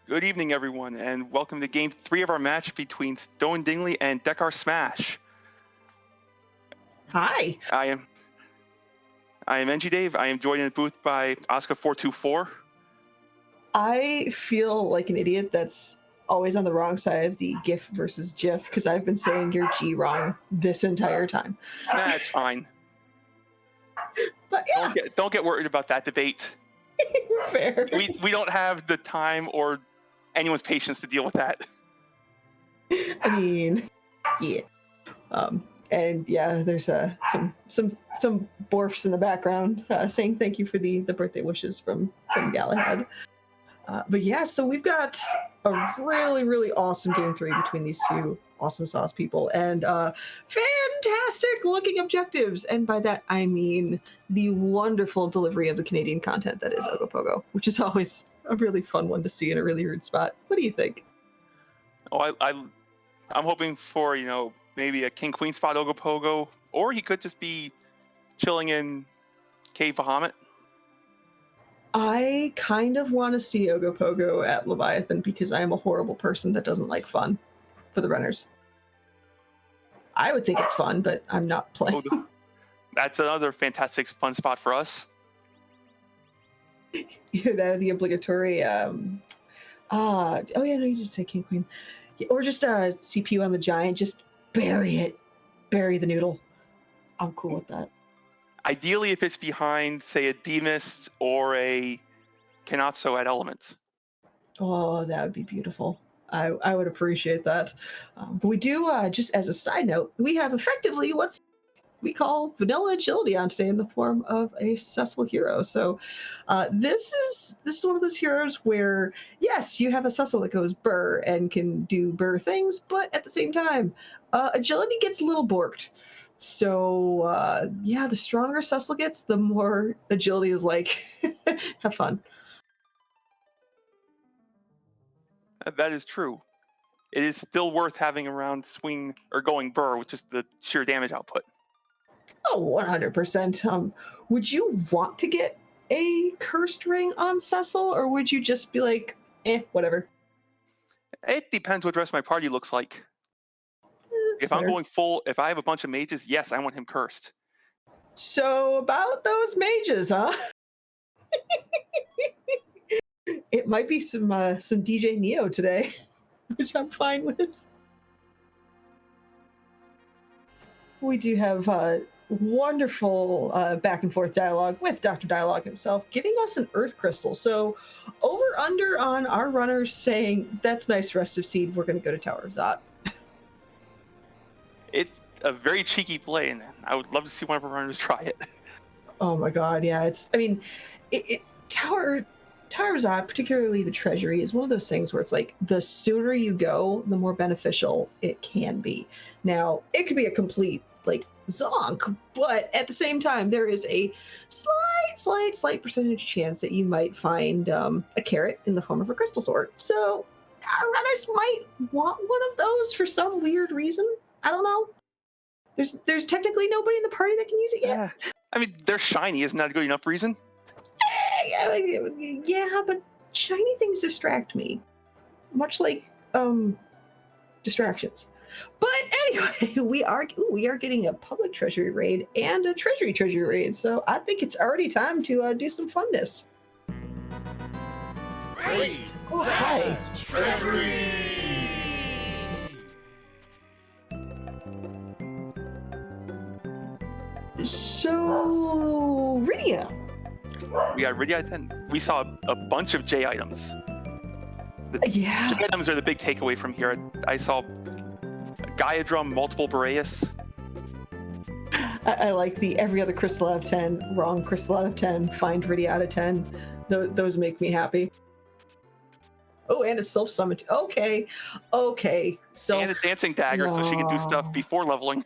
Good evening, everyone, and welcome to Game 3 of our match between Stone Dingley and DekarSMASH. Hi. I am NG Dave. I am joined in the booth by Oscar424. I feel like an idiot that's always on the wrong side of the GIF versus GIF because I've been saying your G wrong this entire time. Nah, it's fine. But yeah, Don't get worried about that debate. fair. We don't have the time or anyone's patience to deal with that. I mean, yeah. And yeah, there's some Borfs in the background saying thank you for the birthday wishes from Galahad. But yeah, so we've got a really awesome game 3 between these two awesome sauce people and fantastic looking objectives. And by that I mean the wonderful delivery of the Canadian content that is Ogopogo, which is always a really fun one to see in a really rude spot. What do you think? Oh, I'm hoping for maybe a King Queen spot Ogopogo, or he could just be chilling in Cave Bahamut. I kind of want to see Ogopogo at Leviathan because I am a horrible person that doesn't like fun for the runners. I would think it's fun, but I'm not playing. That's another fantastic fun spot for us. The obligatory oh yeah, no, you did say King Queen. Or just CPU on the giant, just bury it. Bury the noodle. I'm cool with that. Ideally, if it's behind, say, a D-Mist or a Kenatsu at Elements. Oh, that would be beautiful. I would appreciate that. But we do, just as a side note, we have effectively what's we call vanilla agility on today in the form of a Cecil hero. So this is one of those heroes where, yes, you have a Cecil that goes burr and can do burr things, but at the same time, agility gets a little borked. So yeah, the stronger Cecil gets, the more agility is like, have fun. That is true. It is still worth having around swing or going burr with just the sheer damage output. Oh, 100%. Would you want to get a cursed ring on Cecil, or would you just be like, whatever? It depends what the rest of my party looks like. If fair. I'm going full, if I have a bunch of mages, yes, I want him cursed. So about those mages, huh? It might be some DJ Neo today, which I'm fine with. We do have wonderful back and forth dialogue with Dr. Dialogue himself, giving us an Earth Crystal. So over under on our runners saying, that's nice, Rest of Seed, we're going to go to Tower of Zot. It's a very cheeky play, and I would love to see one of our runners try it. Oh my god, yeah. Tower of Zot, particularly the Treasury, is one of those things where it's like the sooner you go, the more beneficial it can be. Now, it could be a complete zonk, but at the same time, there is a slight percentage chance that you might find a carrot in the form of a crystal sword. So our runners might want one of those for some weird reason. I don't know. There's technically nobody in the party that can use it yet. Yeah. I mean, they're shiny. Isn't that a good enough reason? Yeah, but shiny things distract me, much like distractions. But anyway, we are getting a public treasury raid and a treasury raid, so I think it's already time to do some funness. Raid! Oh, hi. Treasury! So, Rydia. We got Rydia at 10. We saw a bunch of J items. Yeah. J items are the big takeaway from here. I saw Gaia Drum, multiple Boreas. I like the every other crystal out of 10, wrong crystal out of 10, find Rydia out of 10. Those make me happy. Oh, and a self-summon. Okay. And a dancing dagger, so she can do stuff before leveling.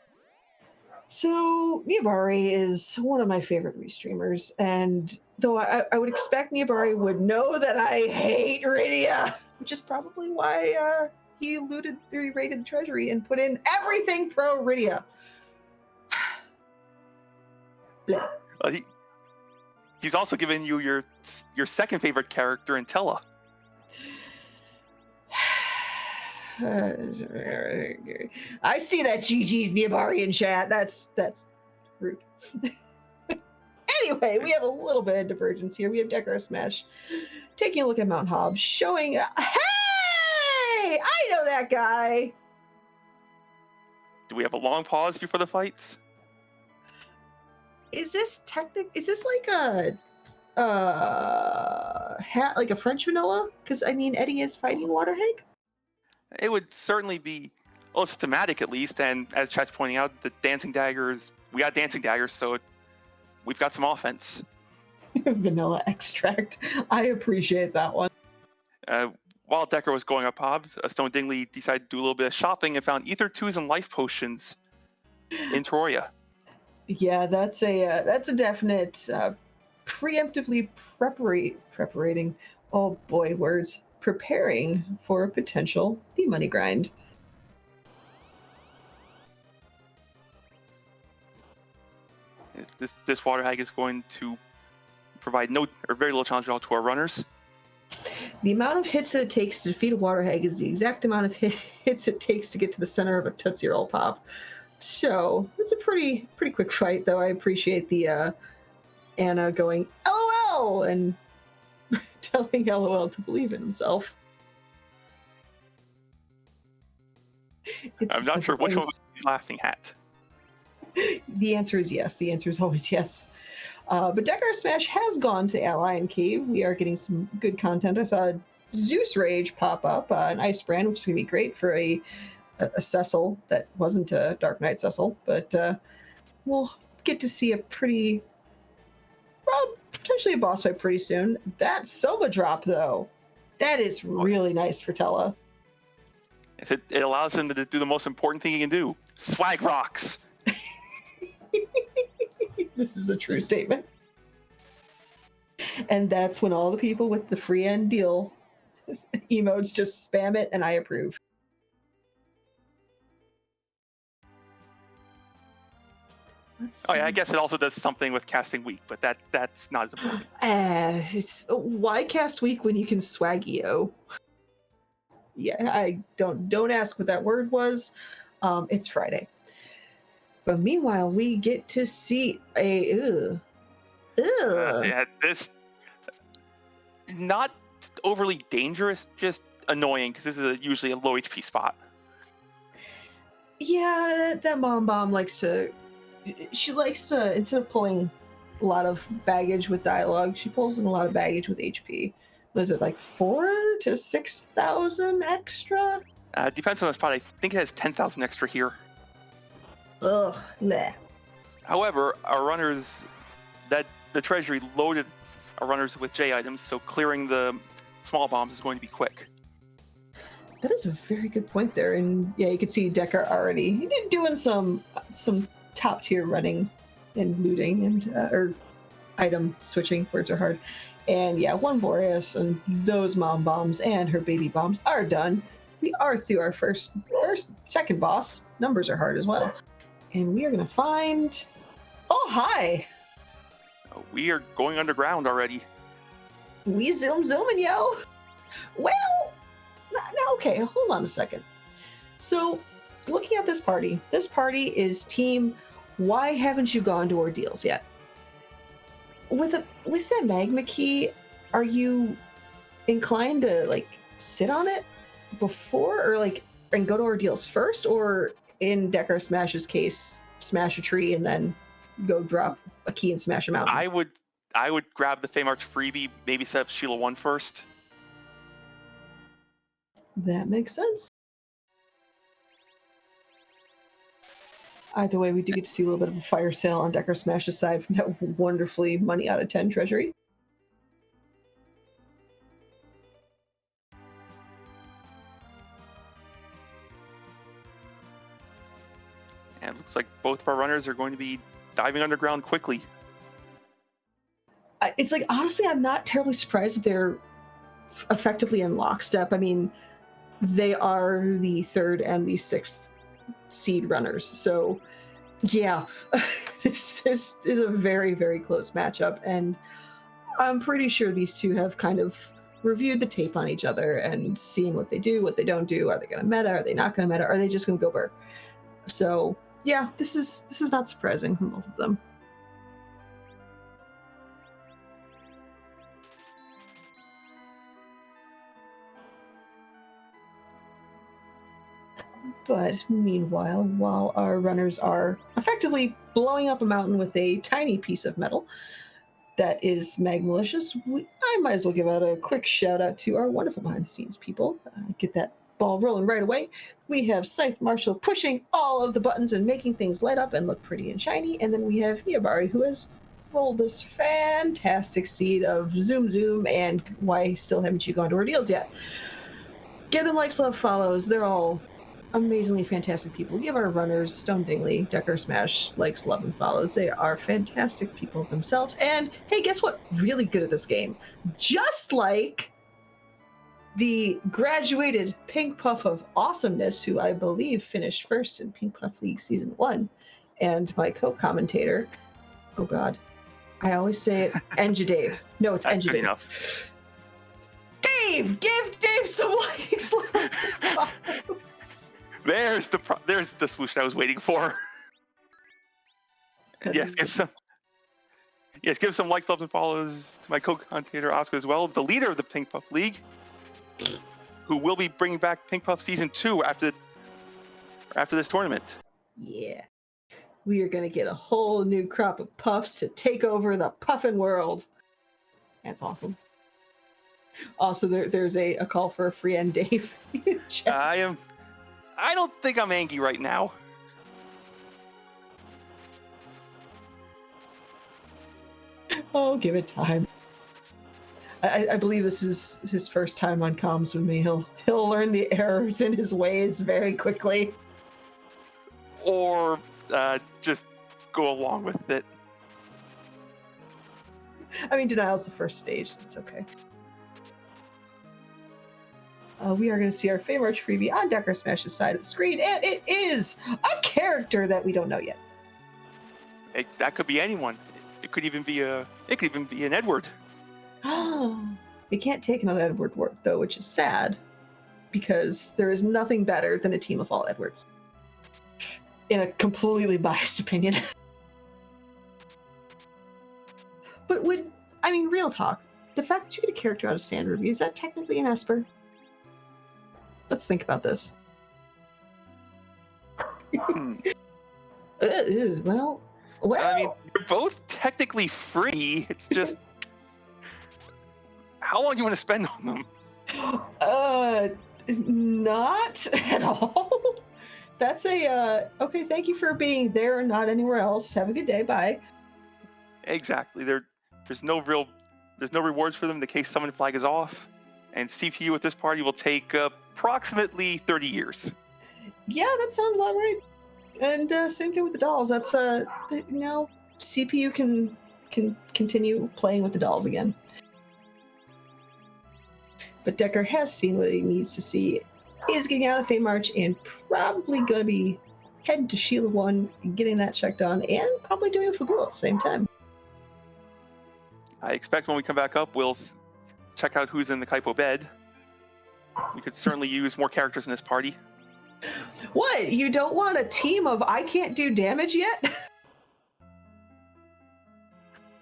So Niabari is one of my favorite restreamers, and though I would expect Niabari would know that I hate Rydia, which is probably why he raided the Treasury and put in everything pro Rydia. He's also given you your second favorite character in Tella. I see that GG's Niabari chat. That's rude. Anyway, we have a little bit of divergence here. We have DekarSMASH taking a look at Mount Hobbs, showing, hey, I know that guy. Do we have a long pause before the fights? Is this like a hat, like a French vanilla? Because I mean, Eddie is fighting Waterhag. It would certainly be, well, it's thematic at least, and as chat's pointing out, the dancing daggers, we got dancing daggers, so we've got some offense. Vanilla extract. I appreciate that one. While Dekar was going up Hobbs, Stone Dingley decided to do a little bit of shopping and found Ether 2s and life potions in Troya. Yeah, that's a definite preemptively preparing. Oh boy, words. Preparing for a potential money grind. This Waterhag is going to provide no or very little challenge at all to our runners. The amount of hits that it takes to defeat a Waterhag is the exact amount of hits it takes to get to the center of a Tootsie Roll Pop. So it's a pretty quick fight, though. I appreciate the Anna going LOL and telling LOL to believe in himself. I'm not sure which one was the laughing hat. The answer is yes. The answer is always yes. But DekarSMASH has gone to Ally and Cave. We are getting some good content. I saw Zeus Rage pop up, an Ice Brand, which is going to be great for a Cecil that wasn't a Dark Knight Cecil. But we'll get to see a pretty, well, potentially a boss fight pretty soon. That Soma drop, though, that is really nice for Tella. It allows him to do the most important thing he can do, swag rocks. This is a true statement. And that's when all the people with the free end deal emotes just spam it, and I approve. Oh yeah, I guess it also does something with casting weak, but that's not as important. Why cast weak when you can swag EO? Yeah, I don't ask what that word was. It's Friday. But meanwhile, we get to see a yeah, this not overly dangerous, just annoying because this is usually a low HP spot. Yeah, that mom bomb likes to. She likes to, instead of pulling a lot of baggage with dialogue, she pulls in a lot of baggage with HP. Was it like 4,000 to 6,000 extra? Depends on the spot. I think it has 10,000 extra here. Ugh, nah. However, our runners, the Treasury loaded our runners with J items, so clearing the small bombs is going to be quick. That is a very good point there, and yeah, you can see Dekar already doing some top tier running and looting and or item switching. Words are hard. And yeah, one Boreas and those mom bombs and her baby bombs are done. We are through our second boss. Numbers are hard as well. And we are going to find... Oh, hi! We are going underground already. We zooming, yo! Well, okay, hold on a second. So, looking at this party is team, why haven't you gone to Ordeals yet? With that magma key, are you inclined to, like, sit on it before, or, like, and go to Ordeals first, or... in DekarSMASH's case, smash a tree and then go drop a key and smash a mountain? I would grab the Feymarch freebie, maybe set up Sheila 1 first. That makes sense. Either way, we do get to see a little bit of a fire sale on DekarSMASH aside from that wonderfully money out of 10 treasury. And it looks like both of our runners are going to be diving underground quickly. It's like, honestly, I'm not terribly surprised that they're effectively in lockstep. I mean, they are the 3rd and the 6th seed runners. So, yeah, this is a very, very close matchup. And I'm pretty sure these two have kind of reviewed the tape on each other and seen what they do, what they don't do. Are they going to meta? Are they not going to meta? Are they just going to go burr? So yeah, this is not surprising from both of them. But meanwhile, while our runners are effectively blowing up a mountain with a tiny piece of metal that is magmalicious, I might as well give out a quick shout out to our wonderful behind the scenes people. Get that ball rolling right away. We have Scythe Marshall pushing all of the buttons and making things light up and look pretty and shiny. And then we have Miyabari, who has rolled this fantastic seed of Zoom Zoom, and why still haven't you gone to Ordeals yet? Give them likes, love, follows. They're all amazingly fantastic people. Give our runners, Stone Dingley, DekarSMASH, likes, love, and follows. They are fantastic people themselves. And hey, guess what? Really good at this game. Just like the graduated Pink Puff of Awesomeness, who I believe finished first in Pink Puff League Season 1, and my co-commentator, oh God, I always say it, Enja Dave. No, it's Enja Dave. Enough. Dave! Give Dave some likes! There's the solution I was waiting for. Yes, give some likes, loves, and follows to my co-commentator Oscar as well, the leader of the Pink Puff League, who will be bringing back Pink Puff Season 2 after this tournament. Yeah. We are going to get a whole new crop of puffs to take over the puffin world. That's awesome. Also, there's a call for a free end, Dave. I don't think I'm angry right now. Oh, give it time. I believe this is his first time on comms with me. He'll learn the errors in his ways very quickly. Or just go along with it. I mean, denial's the first stage. It's okay. We are going to see our Fame Arch freebie on DekarSMASH's side of the screen, and it is a character that we don't know yet. That could be anyone. It could even be an Edward. We can't take another Edward word though, which is sad, because there is nothing better than a team of all Edwards. In a completely biased opinion. But real talk, the fact that you get a character out of Sand Ruby, is that technically an Esper? Let's think about this. Well. I mean, they're both technically free. It's just how long do you want to spend on them? Not at all. That's okay. Thank you for being there and not anywhere else. Have a good day. Bye. Exactly. There's no rewards for them in the case summon flag is off, and CPU at this party will take approximately 30 years. Yeah, that sounds about right. And same thing with the dolls. That's CPU can continue playing with the dolls again. But Dekar has seen what he needs to see. He's getting out of the Fame March and probably going to be heading to Sheila 1 and getting that checked on, and probably doing a Fagul at the same time. I expect when we come back up, we'll check out who's in the Kaipo bed. We could certainly use more characters in this party. What? You don't want a team of I can't do damage yet?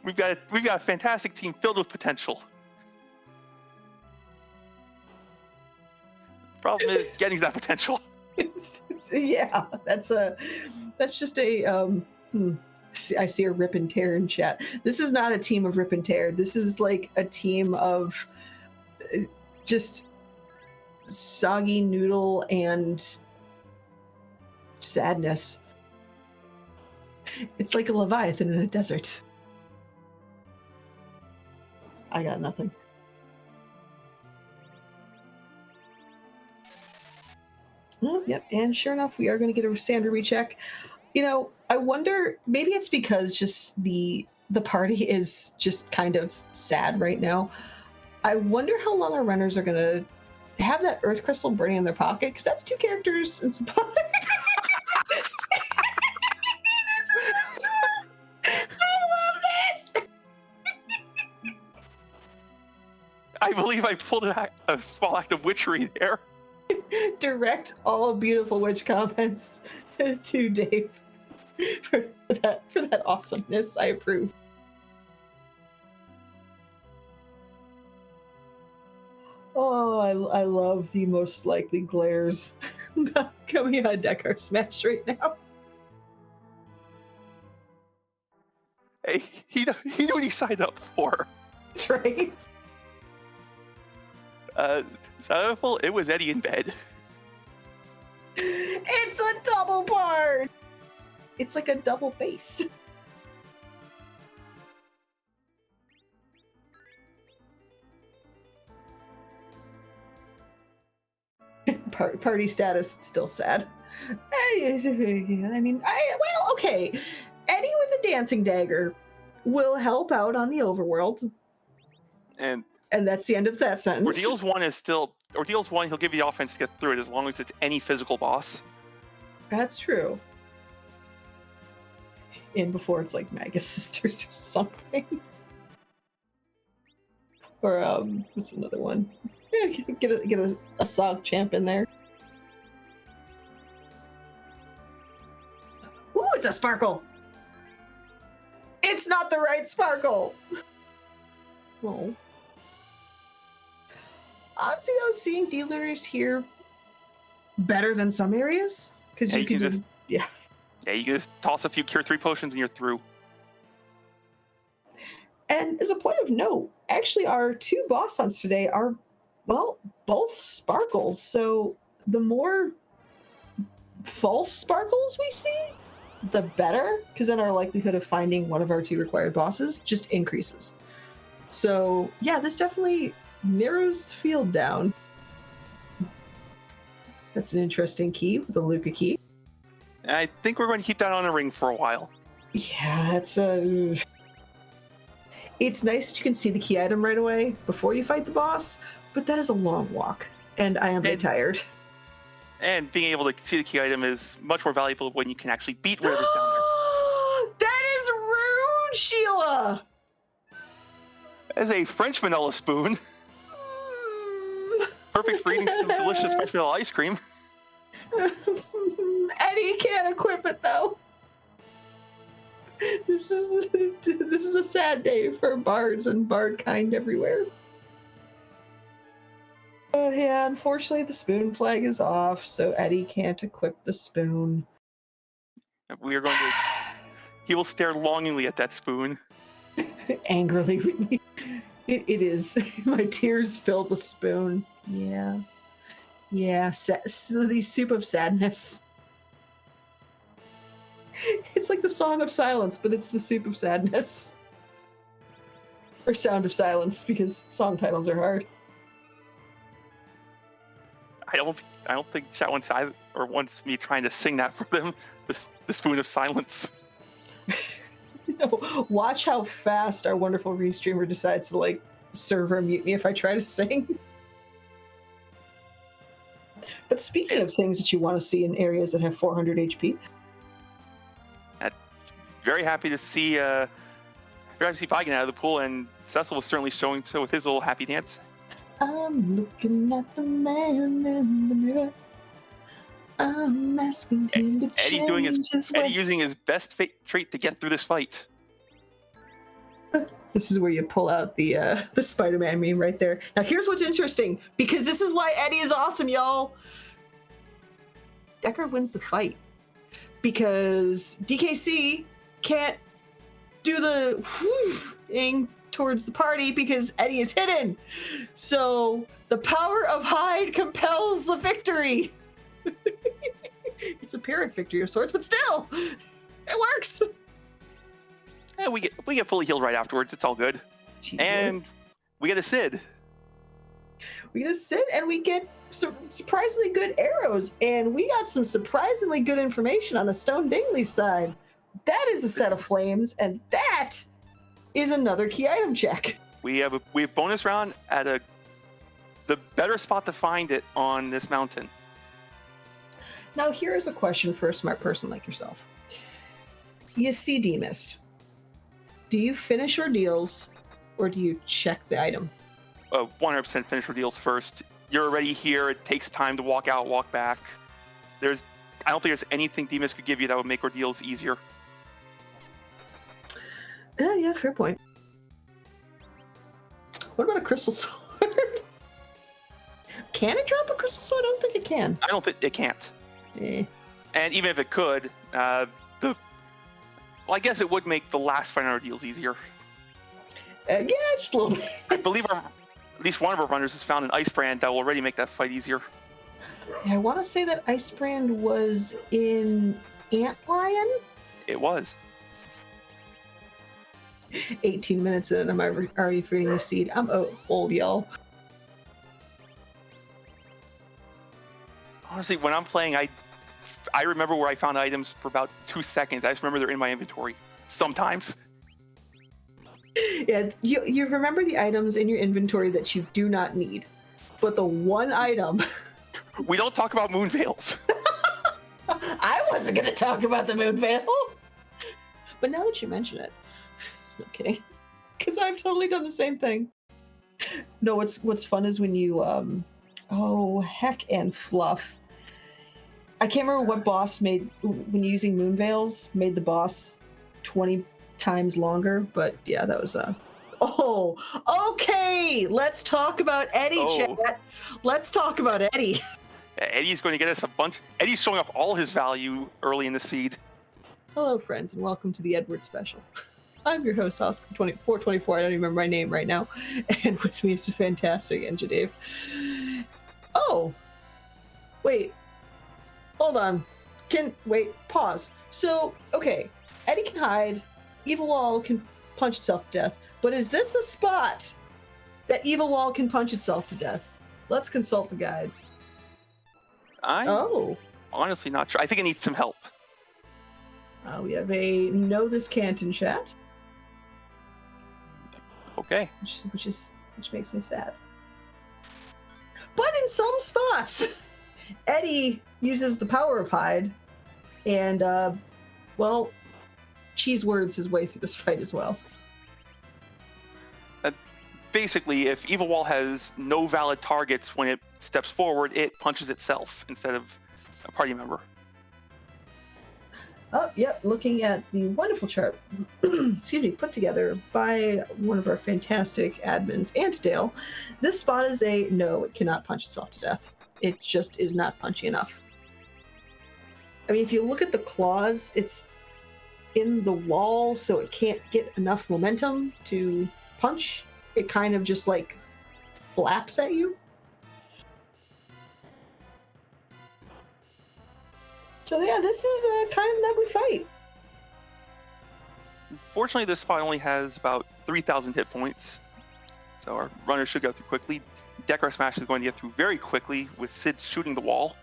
We've got a fantastic team filled with potential. Problem is getting that potential. Yeah, that's just a I see a rip and tear in chat. This is not a team of rip and tear. This is like a team of just soggy noodle and sadness. It's like a Leviathan in a desert. I got nothing. Oh, yep, and sure enough, we are going to get a Sand Ruby check. I wonder, maybe it's because just the party is just kind of sad right now. I wonder how long our runners are going to have that Earth Crystal burning in their pocket, because that's 2 characters in supply. I love this! I believe I pulled a small act of witchery there. Direct all beautiful witch comments to Dave for that awesomeness. I approve. Oh, I love the most likely glares coming out of DekarSMASH right now. Hey, he knew what he signed up for. That's right. Soundful, it was Eddie in bed. It's a double part. It's like a double bass. Party status still sad. I mean, well, okay. Eddie with a dancing dagger will help out on the overworld, and that's the end of that sentence. Ordeals 1 is still Ordeals 1. He'll give you the offense to get through it as long as it's any physical boss. That's true. And before it's like Magus Sisters or something, or what's another one? Yeah, get a Sog champ in there. Ooh, it's a sparkle. It's not the right sparkle. Oh. Honestly, though, seeing dealers here better than some areas because you can just you can just toss a few Cure 3 potions and you're through. And as a point of note, actually, our 2 boss hunts today are, well, both sparkles. So the more false sparkles we see, the better, because then our likelihood of finding one of our 2 required bosses just increases. So yeah, this definitely narrows the field down. That's an interesting key, the Luca key. I think we're going to keep that on the ring for a while. Yeah, it's nice that you can see the key item right away before you fight the boss, but that is a long walk, and I am very tired. And being able to see the key item is much more valuable when you can actually beat whatever's down there. That is rude, Sheila! As a French vanilla spoon. Perfect for eating some delicious French vanilla ice cream. Eddie can't equip it, though. This is a sad day for bards and bard kind everywhere. Oh yeah, unfortunately the spoon flag is off, so Eddie can't equip the spoon. We are going to... He will stare longingly at that spoon. Angrily. It is. My tears filled the spoon. Yeah. Yeah, the soup of sadness. It's like the Song of Silence, but it's the soup of sadness. Or Sound of Silence, because song titles are hard. I don't think chat wants me trying to sing that for them. The spoon of silence. No, watch how fast our wonderful restreamer decides to like server mute me if I try to sing. But speaking of things that you want to see in areas that have 400 HP, very happy to see Vigan out of the pool, and Cecil was certainly showing so with his little happy dance. I'm looking at the man in the mirror. I'm asking him to change Eddie using his best trait to get through this fight. This is where you pull out the Spider-Man meme right there. Now here's what's interesting, because this is why Eddie is awesome, y'all. Dekar wins the fight because DKC can't do the thing towards the party because Eddie is hidden. So the power of hide compels the victory. It's a Pyrrhic victory of sorts, but still, it works. And we get fully healed right afterwards. It's all good. Jeez, and we get a Sid. We get a Sid, and we get surprisingly good arrows, and we got some surprisingly good information on the Stone Dingley side. That is a set of flames, and that is another key item check. We have bonus round at the better spot to find it on this mountain. Now here is a question for a smart person like yourself. You see D-Mist. Do you finish Ordeals, or do you check the item? 100% finish Ordeals first. You're already here. It takes time to walk out, walk back. I don't think there's anything Demas could give you that would make Ordeals easier. Yeah, fair point. What about a crystal sword? Can it drop a crystal sword? I don't think it can. I don't think it can't. Eh. And even if it could, I guess it would make the last fight on Ordeals easier. Yeah, just a little bit. I believe at least one of our runners has found an Ice Brand that will already make that fight easier. Yeah, I want to say that Ice Brand was in Antlion? It was. 18 minutes in, I'm already feeding the seed. I'm old, y'all. Honestly, when I'm playing, I remember where I found items for about 2 seconds. I just remember they're in my inventory. Sometimes. Yeah, you remember the items in your inventory that you do not need. But the one item... We don't talk about moon veils. I wasn't going to talk about the moon veil. But now that you mention it... Okay. Because I've totally done the same thing. No, what's fun is when you... Oh, heck and fluff. I can't remember what boss made... When using moon veils, made the boss 20 times longer. But yeah, that was... Oh, okay! Let's talk about Eddie, chat. Let's talk about Eddie. Eddie's going to get us a bunch. Eddie's showing off all his value early in the seed. Hello, friends, and welcome to the Edward Special. I'm your host, Oscar424. I don't even remember my name right now. And with me is the fantastic Engine Dave. Oh, wait. Hold on. Pause. So, okay. Eddie can hide. Evil Wall can punch itself to death. But is this a spot that Evil Wall can punch itself to death? Let's consult the guides. I'm honestly not sure. I think it needs some help. We have a no this can't in chat. Okay. Which makes me sad. But in some spots, Eddie uses the power of hide and cheese words his way through this fight as well. Basically, if Evil Wall has no valid targets when it steps forward, it punches itself instead of a party member. Oh, yep. Looking at the wonderful chart, put together by one of our fantastic admins, Antdale, this spot is a no, it cannot punch itself to death. It just is not punchy enough. I mean, if you look at the claws, it's in the wall, so it can't get enough momentum to punch. It kind of just like flaps at you. So yeah, this is a kind of an ugly fight. Fortunately, this fight only has about 3,000 hit points, so our runner should go through quickly. DekarSMASH is going to get through very quickly with Sid shooting the wall.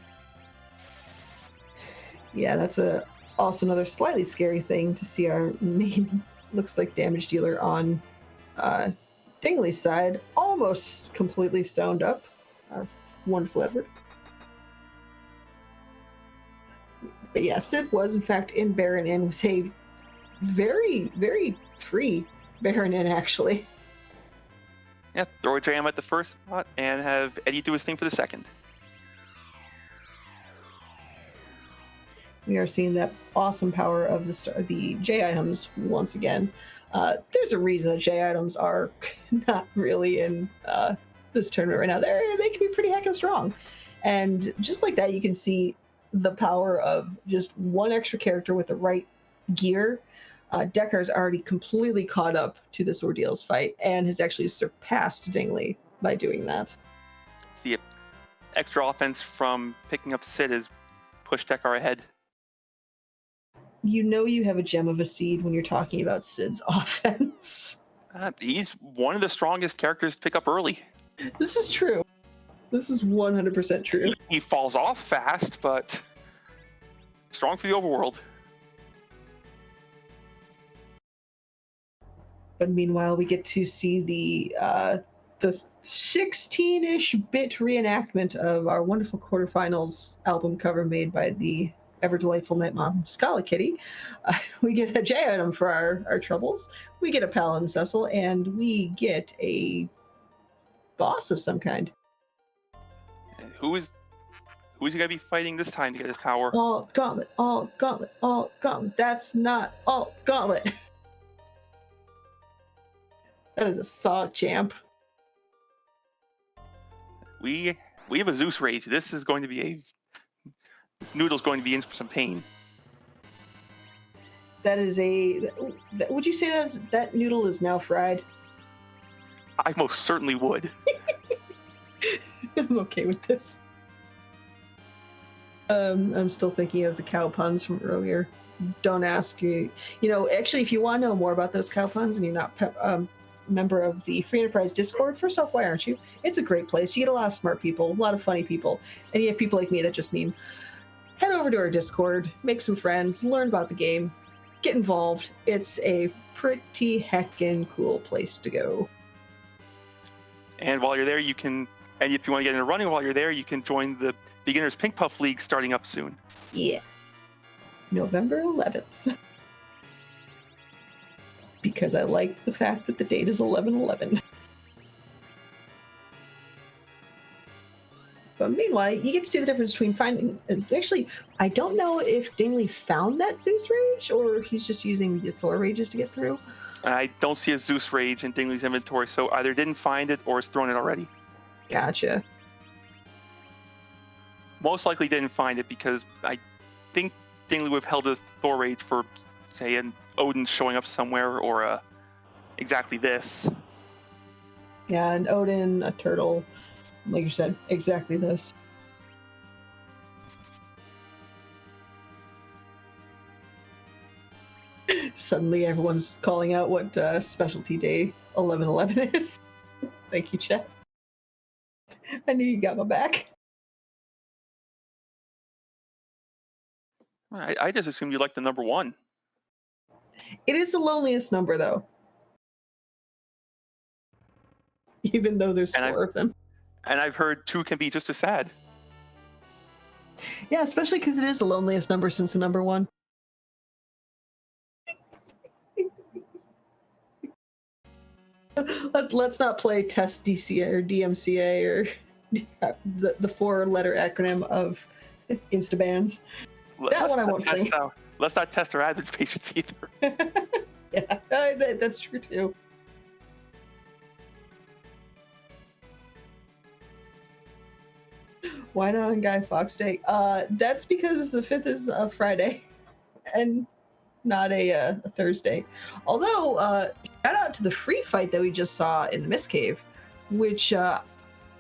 Yeah, that's also another slightly scary thing to see our main, looks like damage dealer on Dingley's side, almost completely stoned up. Our wonderful Edward. But yeah, Sid was in fact in Baron in with a very, very free Baron in actually. Yeah, throw a jam at the first spot and have Eddie do his thing for the second. We are seeing that awesome power of the J items once again. There's a reason that J items are not really in this tournament right now. They can be pretty heckin' strong. And just like that, you can see the power of just one extra character with the right gear. Dekar's already completely caught up to this Ordeals fight and has actually surpassed Dingley by doing that. The extra offense from picking up Sid has pushed Dekar ahead. You know you have a gem of a seed when you're talking about Sid's offense. He's one of the strongest characters to pick up early. This is true. This is 100% true. He falls off fast, but strong for the overworld. But meanwhile, we get to see the 16-ish bit reenactment of our wonderful quarterfinals album cover made by the ever delightful Night Mom Scala Kitty. We get a J item for our troubles. We get a Paladin Cecil, and we get a boss of some kind. And who's he gonna be fighting this time to get his power? All gauntlet, all gauntlet, all gauntlet. That's not all gauntlet. That is a solid champ. We have a Zeus rage. This is going to be this noodle's going to be in for some pain. That is would you say that noodle is now fried? I most certainly would. I'm okay with this. I'm still thinking of the cow puns from earlier. Don't ask you. Actually, if you want to know more about those cow puns and you're not a member of the Free Enterprise Discord, first off, why aren't you? It's a great place. You get a lot of smart people, a lot of funny people, and you have people like me that just meme. Head over to our Discord, make some friends, learn about the game, get involved. It's a pretty heckin' cool place to go. And while you're there, you can, and if you want to get into running while you're there, you can join the Beginners Pink Puff League starting up soon. Yeah. November 11th. Because I like the fact that the date is 11/11. But meanwhile, you get to see the difference between finding... Actually, I don't know if Dingley found that Zeus Rage, or he's just using the Thor Rages to get through. I don't see a Zeus Rage in Dingley's inventory, so either didn't find it or has thrown it already. Gotcha. Most likely didn't find it because I think Dingley would have held a Thor Rage for, say, an Odin showing up somewhere or exactly this. Yeah, an Odin, a turtle, like you said, exactly this. Suddenly everyone's calling out what specialty day 11/11 is. Thank you, Chet. I knew you got my back. I just assumed you liked the number 1. It is the loneliest number, though. Even though there's 4 of them. And I've heard 2 can be just as sad. Yeah, especially because it is the loneliest number since the number 1. Let's not play test DCA or DMCA or the 4-letter acronym of Instabans. That one I won't sing. Let's not test our admin's patience either. Yeah, that's true too. Why not on Guy Fawkes Day? That's because the 5th is a Friday and not a Thursday. Although, shout out to the free fight that we just saw in the Mist Cave, which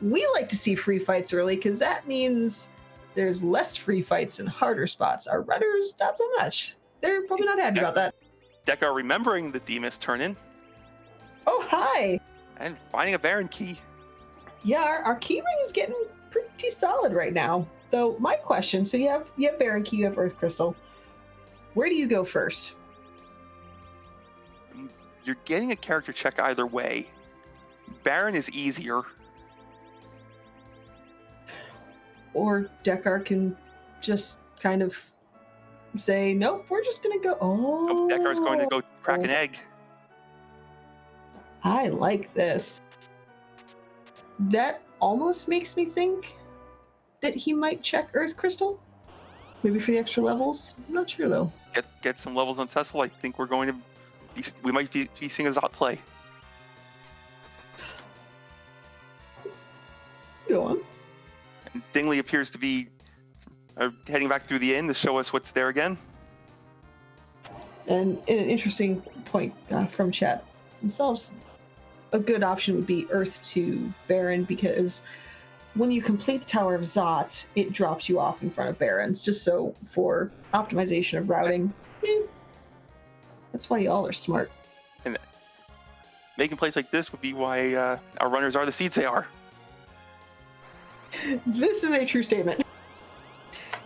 we like to see free fights early because that means there's less free fights in harder spots. Our runners, not so much. They're probably not happy about that. Dekar remembering the D-Mist turn-in. Oh, hi! And finding a Baron key. Yeah, our key ring is getting pretty solid right now. Though, my question, so you have Baron key, you have Earth Crystal. Where do you go first? You're getting a character check either way. Baron is easier. Or Dekar can just kind of say, nope, we're just going to go. Oh, Dekar's going to go crack an egg. I like this. That almost makes me think that he might check Earth Crystal. Maybe for the extra levels. I'm not sure, though. Get some levels on Cecil. I think we're going to we might be seeing a Zot play. Go on. And Dingley appears to be heading back through the inn to show us what's there again. And an interesting point from chat themselves, a good option would be Earth to Baron, because when you complete the Tower of Zot, it drops you off in front of Barons, just so for optimization of routing. That's why y'all are smart. And making plays like this would be why our runners are the seeds they are. This is a true statement.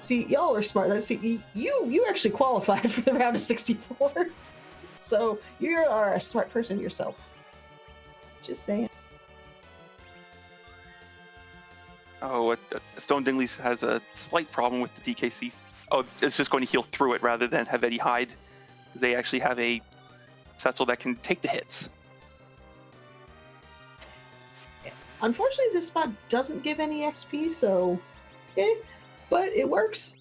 See, y'all are smart. See, you actually qualified for the round of 64. So you are a smart person yourself. Just saying. Oh, Stone Dingley has a slight problem with the DKC. Oh, it's just going to heal through it rather than have Eddie hide. They actually have a Setzel that can take the hits. Unfortunately, this spot doesn't give any XP, so but it works.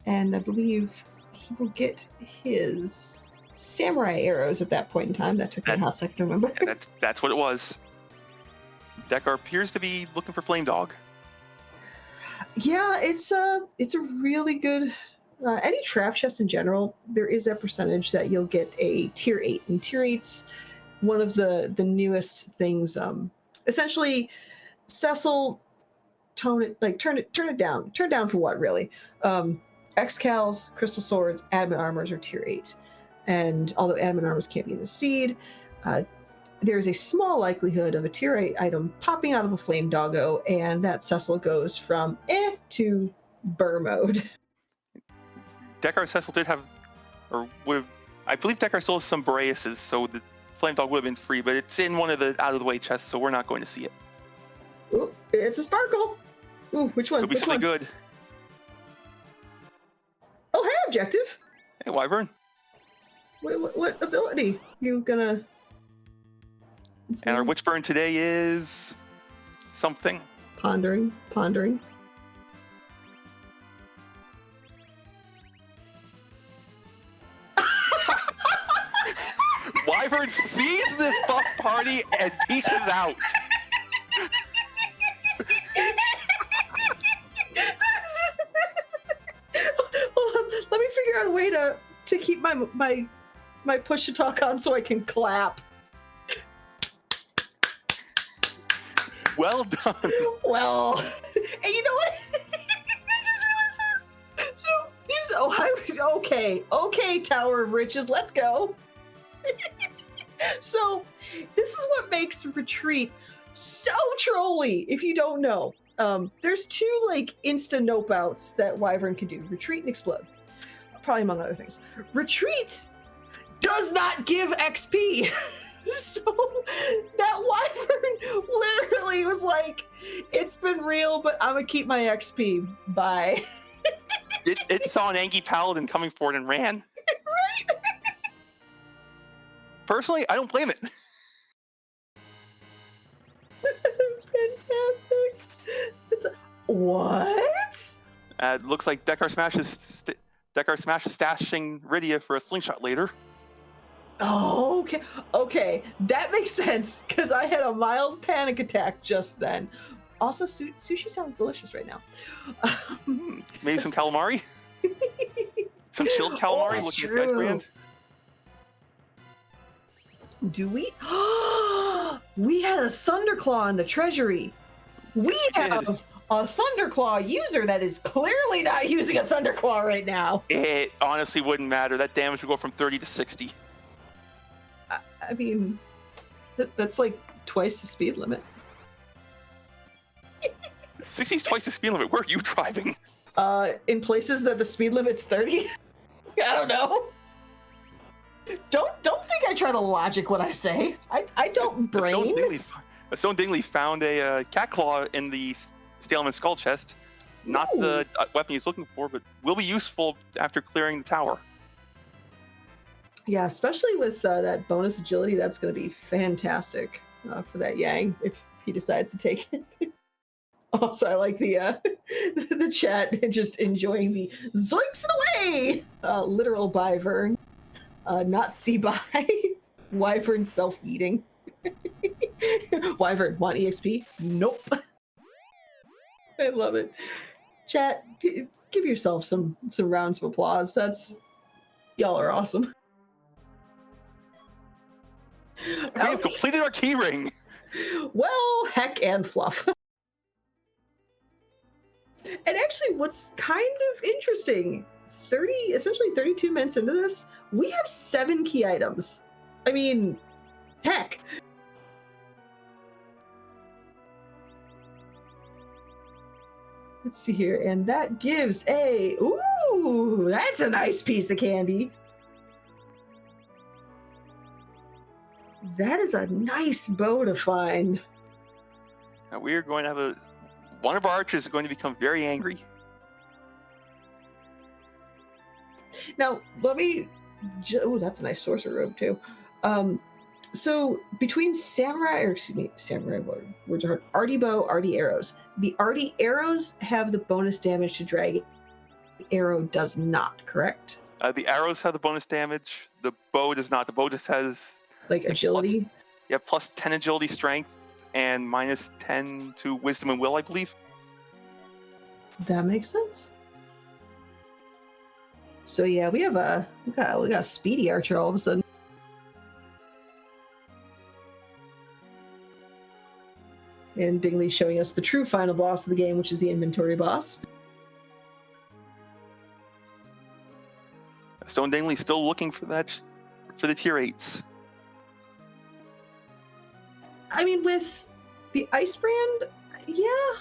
And I believe he will get his samurai arrows at that point in time. That took me a hot second to remember. Yeah, that's what it was. Dekar appears to be looking for Flame Dog. Yeah, it's a really good. Any trap chest in general, there is a percentage that you'll get a tier 8, and tier 8's one of the newest things. Essentially, Cecil turn it down for what really? Excals, crystal swords, adamant armors are tier 8, and although adamant armors can't be in the seed, there's a small likelihood of a tier 8 item popping out of a flame doggo, and that Cecil goes from to burr mode. Dekar Cecil did have, I believe Dekar still has some Boreases, so the Flame Dog would have been free, but it's in one of the out of the way chests, so we're not going to see it. Ooh, it's a sparkle. Ooh, which one? Could be Which something one? good. Oh, hey, objective. Hey, Wyvern. What ability you gonna? And our Witch Burn today is something. Pondering. Wyvern sees this buff party and pieces out. Let me figure out a way to keep my push to talk on so I can clap. Well done. Well, and you know what? I just realized. Okay, Tower of Riches, let's go. So, this is what makes Retreat so trolly. If you don't know, there's two like insta nope outs that Wyvern can do: Retreat and Explode, probably among other things. Retreat does not give XP. So that Wyvern literally was like, it's been real, but I'm gonna keep my XP. Bye. It saw an Angie Paladin coming forward and ran. Right? Personally, I don't blame it. It's fantastic. What? It looks like DekarSMASH is stashing Rydia for a slingshot later. Oh, okay, that makes sense because I had a mild panic attack just then. Also, sushi sounds delicious right now. Maybe some calamari? Some chilled calamari looking at Guy's brand? Do we? We had a Thunderclaw in the Treasury. We have a Thunderclaw user that is clearly not using a Thunderclaw right now. It honestly wouldn't matter. That damage would go from 30 to 60. I mean, that's like twice the speed limit. 60's twice the speed limit. Where are you driving? In places that the speed limit's 30. I don't know. Don't think I try to logic what I say. I don't brain. Stone Dingley found a cat claw in the Staleman skull chest. Not the weapon he's looking for, but will be useful after clearing the tower. Yeah, especially with that bonus agility, that's going to be fantastic for that Yang if he decides to take it. Also, I like the chat just enjoying the zoinks it away! Literal by Vern. Not see by. Wyvern self-eating. Wyvern, want EXP? Nope. I love it. Chat, give yourself some rounds of applause. Y'all are awesome. We have completed our key ring. Well, heck and fluff. And actually, what's kind of interesting, essentially 32 minutes into this, we have 7 key items. I mean, heck. Let's see here, and that gives ooh, that's a nice piece of candy. That is a nice bow to find. Now we are going to have one of our archers is going to become very angry. Now, let me. Oh, that's a nice sorcerer robe too. So between samurai words are hard. Arty bow, arty arrows. The arty arrows have the bonus damage to dragon. The arrow does not, correct? The arrows have the bonus damage. The bow does not. The bow just has Like agility. plus 10 agility, strength, and minus 10 to wisdom and will, I believe. That makes sense. So yeah, we got a speedy archer all of a sudden. And Dingley showing us the true final boss of the game, which is the inventory boss. Stone Dingley still looking for that, for the tier 8s. I mean, with the ice brand, yeah,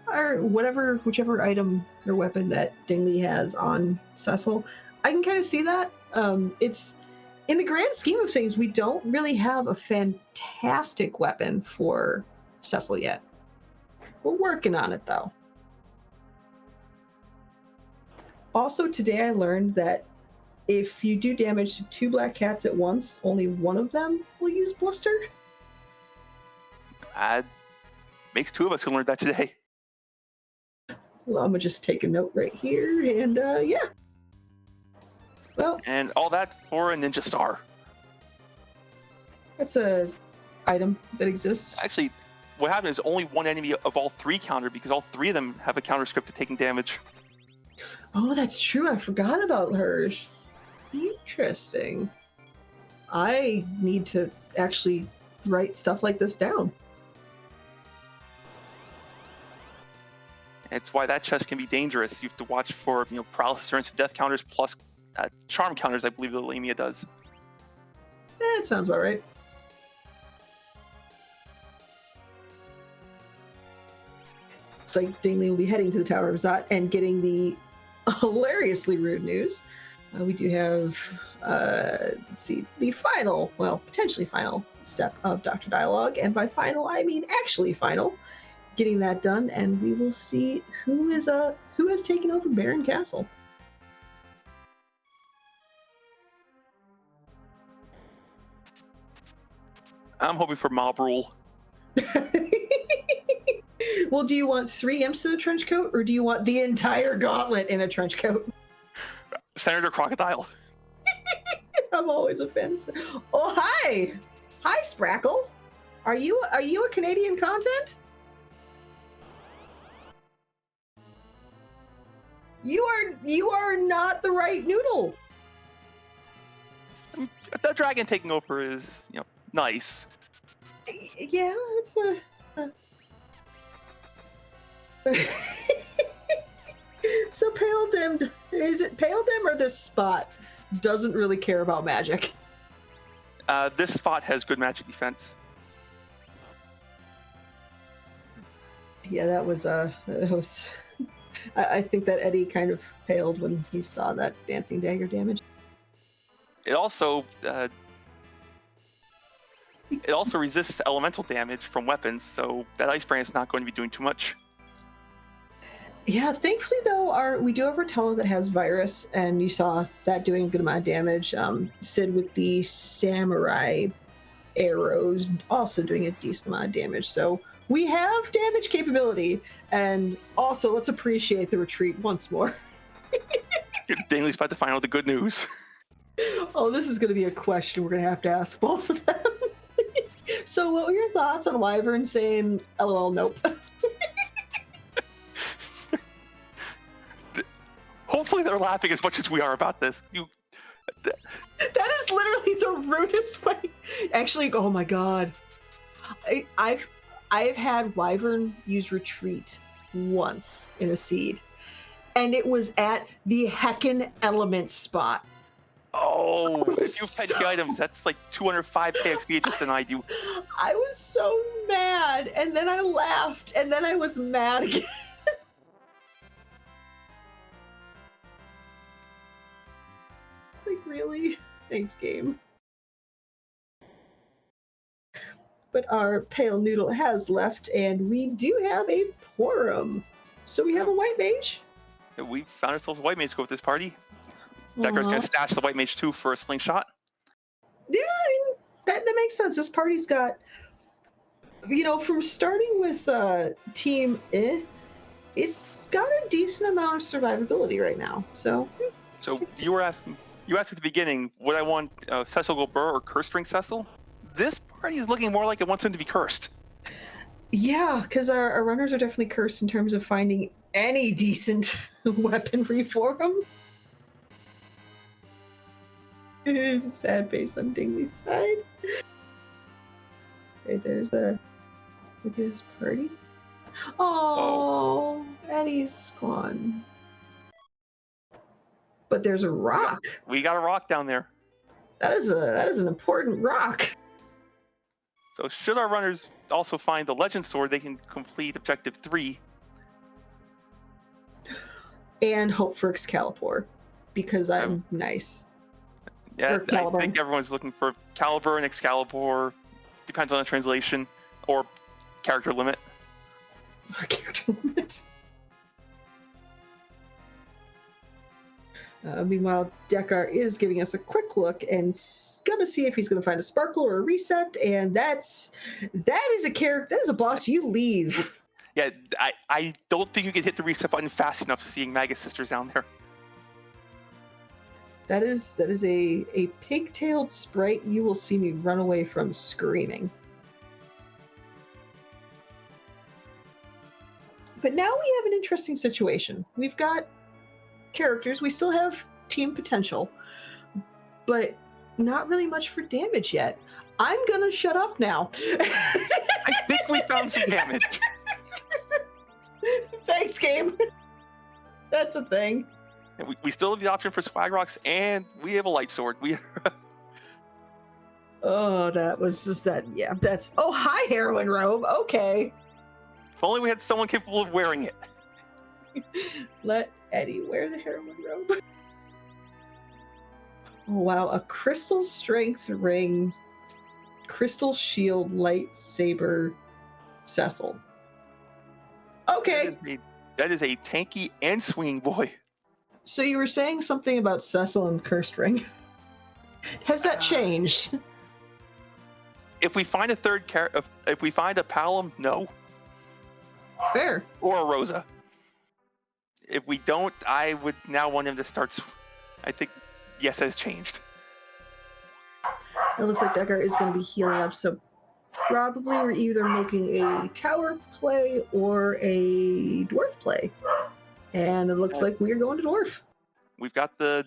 or whichever item or weapon that Dingley has on Cecil, I can kind of see that. It's in the grand scheme of things, we don't really have a fantastic weapon for Cecil yet. We're working on it though. Also, today I learned that if you do damage to 2 black cats at once, only one of them will use bluster. Makes 2 of us who learned that today. Well, I'm gonna just take a note right here, and yeah. Well, and all that for a ninja star. That's a item that exists. Actually, what happened is only one enemy of all 3 countered because all 3 of them have a counter script to taking damage. Oh, that's true. I forgot about hers. Interesting. I need to actually write stuff like this down. It's why that chest can be dangerous. You have to watch for paralysis or instant death counters plus charm counters. I believe the Lamia does. That sounds about right. Looks like Dingley will be heading to the Tower of Zot and getting the hilariously rude news. We do have, let's see, the final, well, potentially final step of Dr. Dialogue. And by final, I mean actually final. Getting that done, and we will see who has taken over Baron Castle. I'm hoping for mob rule. Well, do you want 3 imps in a trench coat, or do you want the entire gauntlet in a trench coat? Senator Crocodile. I'm always a fan. Oh, hi, Sprackle. Are you a Canadian content? You are not the right noodle. The dragon taking over is nice. Yeah, it's a. So Pale Dim, is it Pale Dim or this spot doesn't really care about magic? This spot has good magic defense. Yeah, that was I think that Eddie kind of paled when he saw that dancing dagger damage. It also resists elemental damage from weapons, so that ice brand is not going to be doing too much. Yeah, thankfully though, we do have Rotella that has virus, and you saw that doing a good amount of damage. Sid with the samurai arrows also doing a decent amount of damage. So we have damage capability, and also let's appreciate the retreat once more. Dingley's about to find out the good news. Oh, this is going to be a question we're going to have to ask both of them. So what were your thoughts on Wyvern saying, LOL, nope? Hopefully they're laughing as much as we are about this. That is literally the rudest way. Actually, oh my god. I've had Wyvern use retreat once in a seed, and it was at the heckin' element spot. Oh, if you've had key items, that's like 205 KXP just denied you. I was so mad, and then I laughed, and then I was mad again. It's like, really? Thanks, game. But our pale noodle has left, and we do have a Porum. So we have a white mage. We found ourselves a white mage to go with this party. Dekar's gonna stash the white mage too for a slingshot. Yeah, I mean, That makes sense. This party's got, from starting with Team it's got a decent amount of survivability right now. So you asked at the beginning, would I want Cecil go Burr or Cursed Ring Cecil? This party is looking more like it wants him to be cursed. Yeah, because our runners are definitely cursed in terms of finding any decent weaponry for them. There's a sad face on Dingley's side. Okay, there's a look at his party. Oh, Eddie's gone. But there's a rock. We got a rock down there. That is an important rock. So should our runners also find the Legend Sword, they can complete Objective 3. And hope for Excalibur, because I'm nice. Yeah, I think everyone's looking for Caliber and Excalibur. Depends on the translation or character limit. Or character limit. Meanwhile, Dekar is giving us a quick look and gonna see if he's gonna find a sparkle or a reset, and that is a character. That is a boss you leave. Yeah, I don't think you can hit the reset button fast enough seeing Magus Sisters down there. That is a pigtailed sprite you will see me run away from screaming. But now we have an interesting situation. We've got characters. We still have team potential, but not really much for damage yet. I'm gonna shut up now. I think we found some damage. Thanks, game. That's a thing. And we still have the option for Swag Rocks, and we have a light sword. Oh, that was just that. Yeah, that's. Oh, hi, heroin robe. Okay. If only we had someone capable of wearing it. Let Eddie wear the heroin robe. Oh, wow, a crystal strength ring, crystal shield, lightsaber, Cecil. Okay. That is a tanky and swinging boy. So you were saying something about Cecil and Cursed Ring. Has that changed? If we find a third character, if we find a Palom, no. Fair. Or a Rosa. If we don't, I would now want him to start. I think yes has changed. It looks like Dekar is going to be healing up, so probably we're either making a tower play or a dwarf play. And it looks like we're going to dwarf. We've got the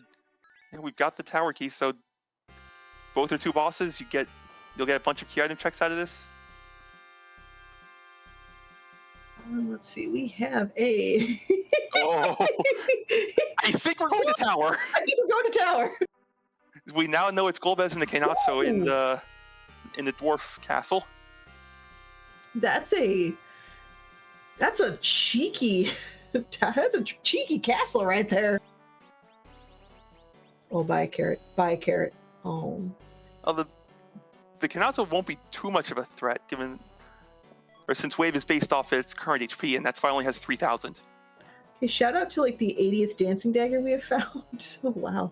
tower key, so both are two bosses. You'll get a bunch of key item checks out of this. Let's see, we have a. Oh, I think we're going to tower. I think we're going to tower. We now know it's Golbez and the Kenatsu in the dwarf castle. That's a cheeky. That's a cheeky castle right there. Oh, buy a carrot. Buy a carrot. Oh. The Kenatsu won't be too much of a threat since Wave is based off its current HP, and that's why it only has 3,000. Hey, shout out to like the 80th dancing dagger we have found. Oh, wow.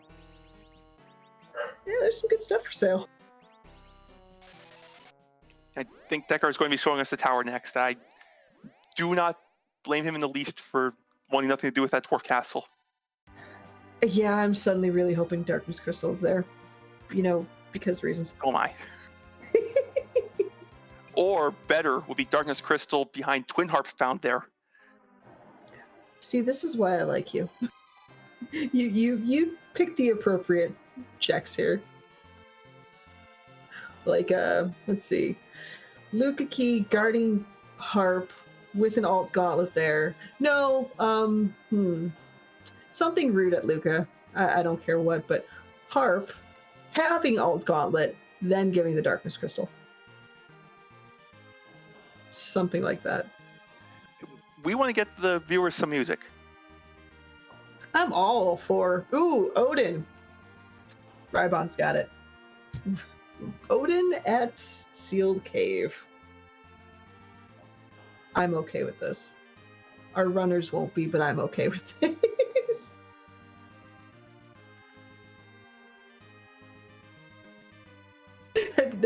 Yeah, there's some good stuff for sale. I think Dekar is going to be showing us the tower next. I do not blame him in the least for wanting nothing to do with that dwarf castle. Yeah, I'm suddenly really hoping Darkness Crystal is there. Because reasons. Oh my. Or better would be Darkness Crystal behind Twin Harp found there. See, this is why I like you. You pick the appropriate checks here. Like, let's see. Luca Key guarding Harp with an alt gauntlet there. No, something rude at Luca. I don't care what, but Harp having alt gauntlet, then giving the Darkness Crystal. Something like that. We want to get the viewers some music. I'm all for... Ooh, Odin. Rybon's got it. Odin at Sealed Cave. I'm okay with this. Our runners won't be, but I'm okay with this.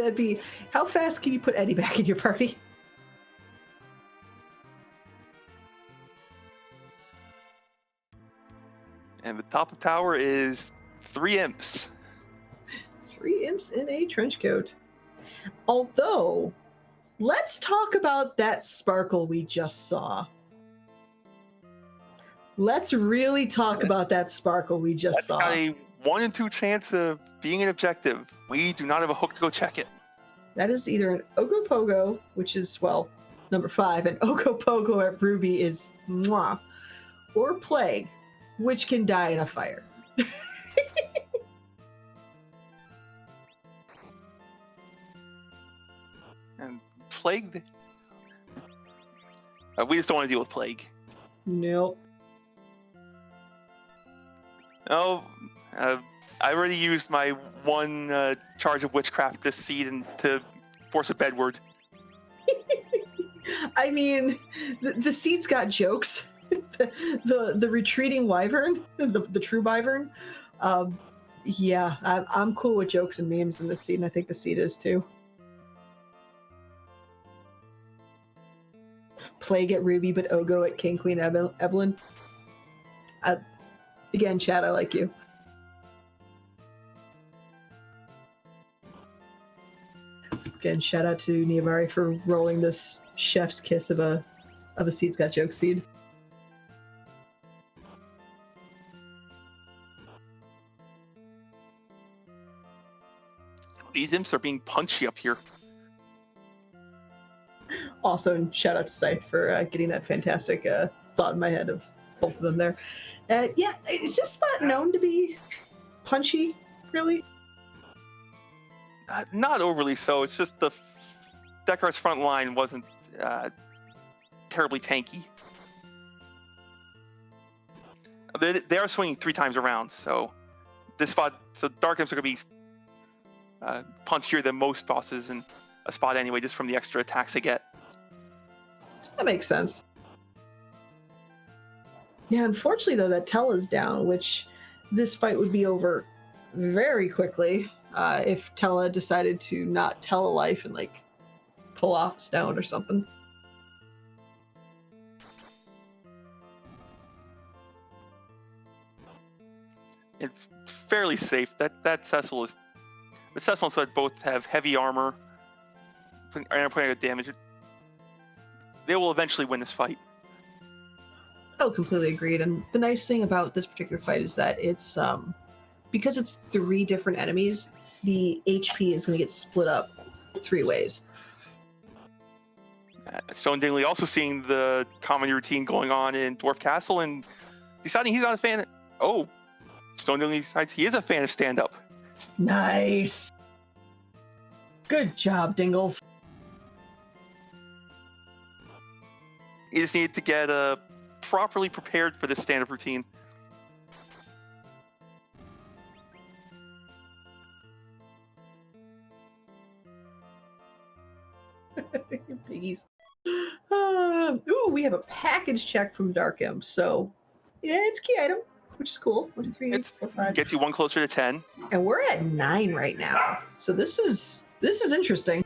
that'd be, how fast can you put Eddie back in your party? And the top of tower is 3 imps. 3 imps in a trench coat. Although, let's talk about that sparkle we just saw. Let's really talk about that sparkle we just saw. That's got a 1 in 2 chance of being an objective. We do not have a hook to go check it. That is either an Ogopogo, which is, well, number 5, and Ogopogo at Ruby is mwah, or Plague, which can die in a fire. And Plague? We just don't want to deal with Plague. Nope. Oh, I already used my 1 charge of witchcraft this season to force a bedward. I mean, the seed's got jokes. the retreating wyvern, the true wyvern. Yeah, I'm cool with jokes and memes in this seed, and I think the seed is too. Plague at Ruby, but Ogo at King Queen Evelyn. Again, Chad, I like you. Again, shout out to Niavari for rolling this chef's kiss of a seed's got joke seed. These imps are being punchy up here. Also, shout out to Scythe for getting that fantastic thought in my head of both of them there. Yeah, is this spot known to be punchy, really? Not overly so. It's just the Dekar's front line wasn't terribly tanky. They are swinging 3 times around, so this spot, so Dark Imps are going to be punchier than most bosses in a spot anyway, just from the extra attacks they get. That makes sense. Yeah, unfortunately, though, that Tella's down, which this fight would be over very quickly if Tella decided to not tell a life and, like, pull off a stone or something. It's fairly safe. That Cecil is... The Cecil and Sled both have heavy armor and putting out damage. They will eventually win this fight. Oh, completely agreed. And the nice thing about this particular fight is that it's because it's 3 different enemies, the HP is going to get split up 3 ways. Stone Dingley also seeing the common routine going on in Dwarf Castle and deciding he's not a fan. Oh, Stone Dingley decides he is a fan of stand-up. Nice. Good job, Dingles. You just need to get properly prepared for this stand-up routine. Piggies. Ooh, we have a package check from Dark Imp, so yeah, it's a key item, which is cool. 1, 2, 3, 4, 5. Gets you 1 closer to 10. And we're at 9 right now, so this is interesting.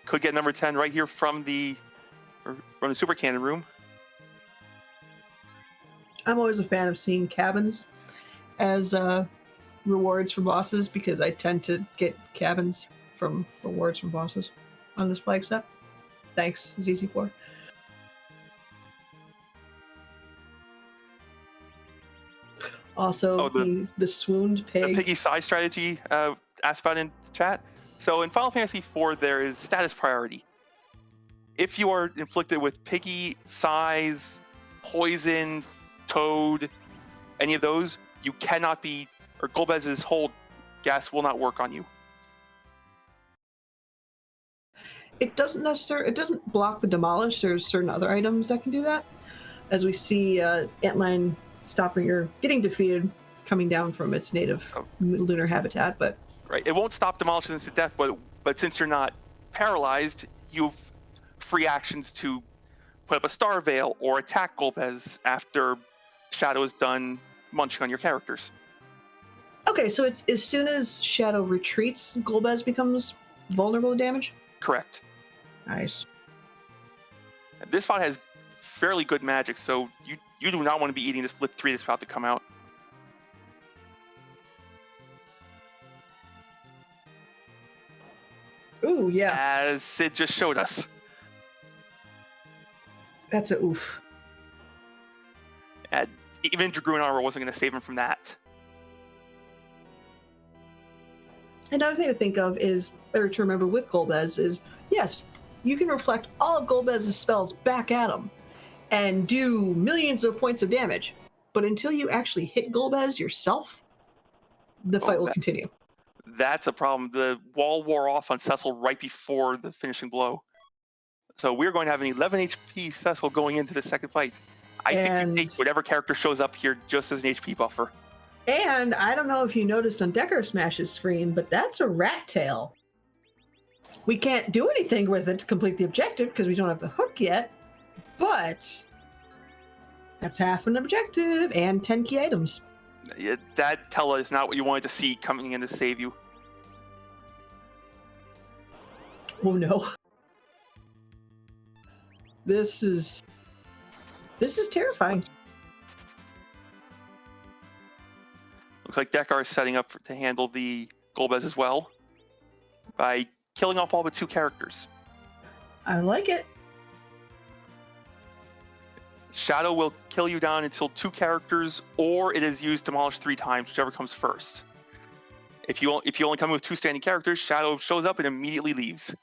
Could get number 10 right here from the Super Cannon room. I'm always a fan of seeing cabins as rewards for bosses because I tend to get cabins from rewards from bosses on this flag step. Thanks, ZZ4. Also, the swooned pig. The piggy size strategy asked about in chat. So in Final Fantasy IV, there is status priority. If you are inflicted with piggy, size, poison, toad, any of those, you cannot be, or Golbez's hold gas will not work on you. It doesn't block the demolish. There's certain other items that can do that. As we see Antline Stopbringer getting defeated, coming down from its native lunar habitat, but right, it won't stop demolish to death, but since you're not paralyzed, you've free actions to put up a star veil or attack Golbez after Shadow is done munching on your characters. Okay, so it's as soon as Shadow retreats, Golbez becomes vulnerable to damage? Correct. Nice. This spot has fairly good magic, so you do not want to be eating this Lit 3 that's about to come out. Ooh, yeah. As Sid just showed us. That's a oof. And even Dragoon Armor wasn't going to save him from that. Another thing to think of is, or to remember with Golbez is, yes, you can reflect all of Golbez's spells back at him and do millions of points of damage. But until you actually hit Golbez yourself, the fight will continue. That's a problem. The wall wore off on Cecil right before the finishing blow. So we're going to have an 11 HP Cecil going into the second fight. I think you take whatever character shows up here just as an HP buffer. And I don't know if you noticed on DekarSMASH's screen, but that's a rat tail. We can't do anything with it to complete the objective because we don't have the hook yet, but that's half an objective and 10 key items. Yeah, that Tella is not what you wanted to see coming in to save you. Oh no. This is terrifying. Looks like Dekar is setting up to handle the Golbez as well by killing off all but 2 characters. I like it. Shadow will kill you down until 2 characters, or it is used Demolish 3 times, whichever comes first. If you only come in with 2 standing characters, Shadow shows up and immediately leaves.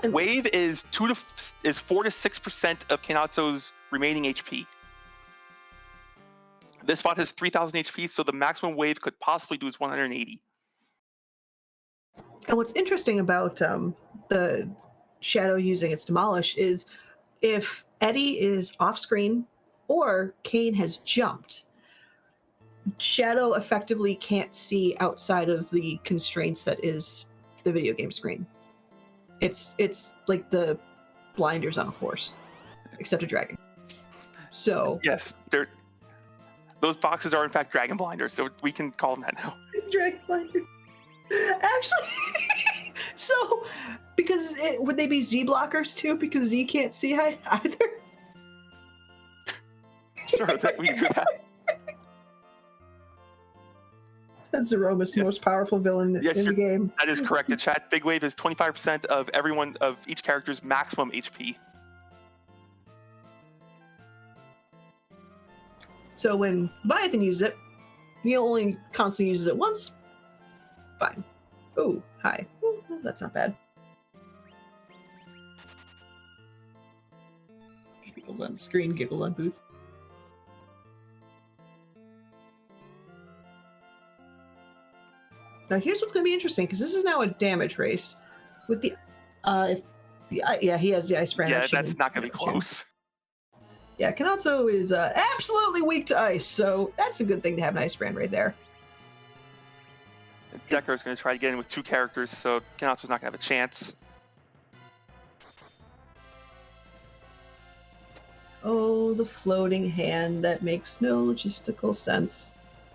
Wave is 4 to 6% of Kenatsu's remaining HP. This spot has 3,000 HP, so the maximum Wave could possibly do is 180. And what's interesting about the Shadow using its Demolish is if Eddie is off screen or Kane has jumped, Shadow effectively can't see outside of the constraints that is the video game screen. It's like the blinders on a horse, except a dragon. So yes, those boxes are in fact dragon blinders, so we can call them that now. Dragon blinders. Actually, so because would they be Z blockers too? Because Z can't see either. Sure, we can do that. Zeromus, the most powerful villain in the game. That is correct. The chat, Big Wave is 25% of each character's maximum HP. So when Leviathan uses it, he only constantly uses it once. Fine. Oh, hi. Ooh, that's not bad. Giggles on screen, giggle on booth. Now here's what's going to be interesting, because this is now a damage race. With the, he has the Ice Brand. Yeah, that's not going to be close. Yeah, Kenatsu is absolutely weak to ice, so that's a good thing to have an Ice Brand right there. Dekar is going to try to get in with 2 characters, so Kenatsu's not going to have a chance. Oh, the floating hand, that makes no logistical sense.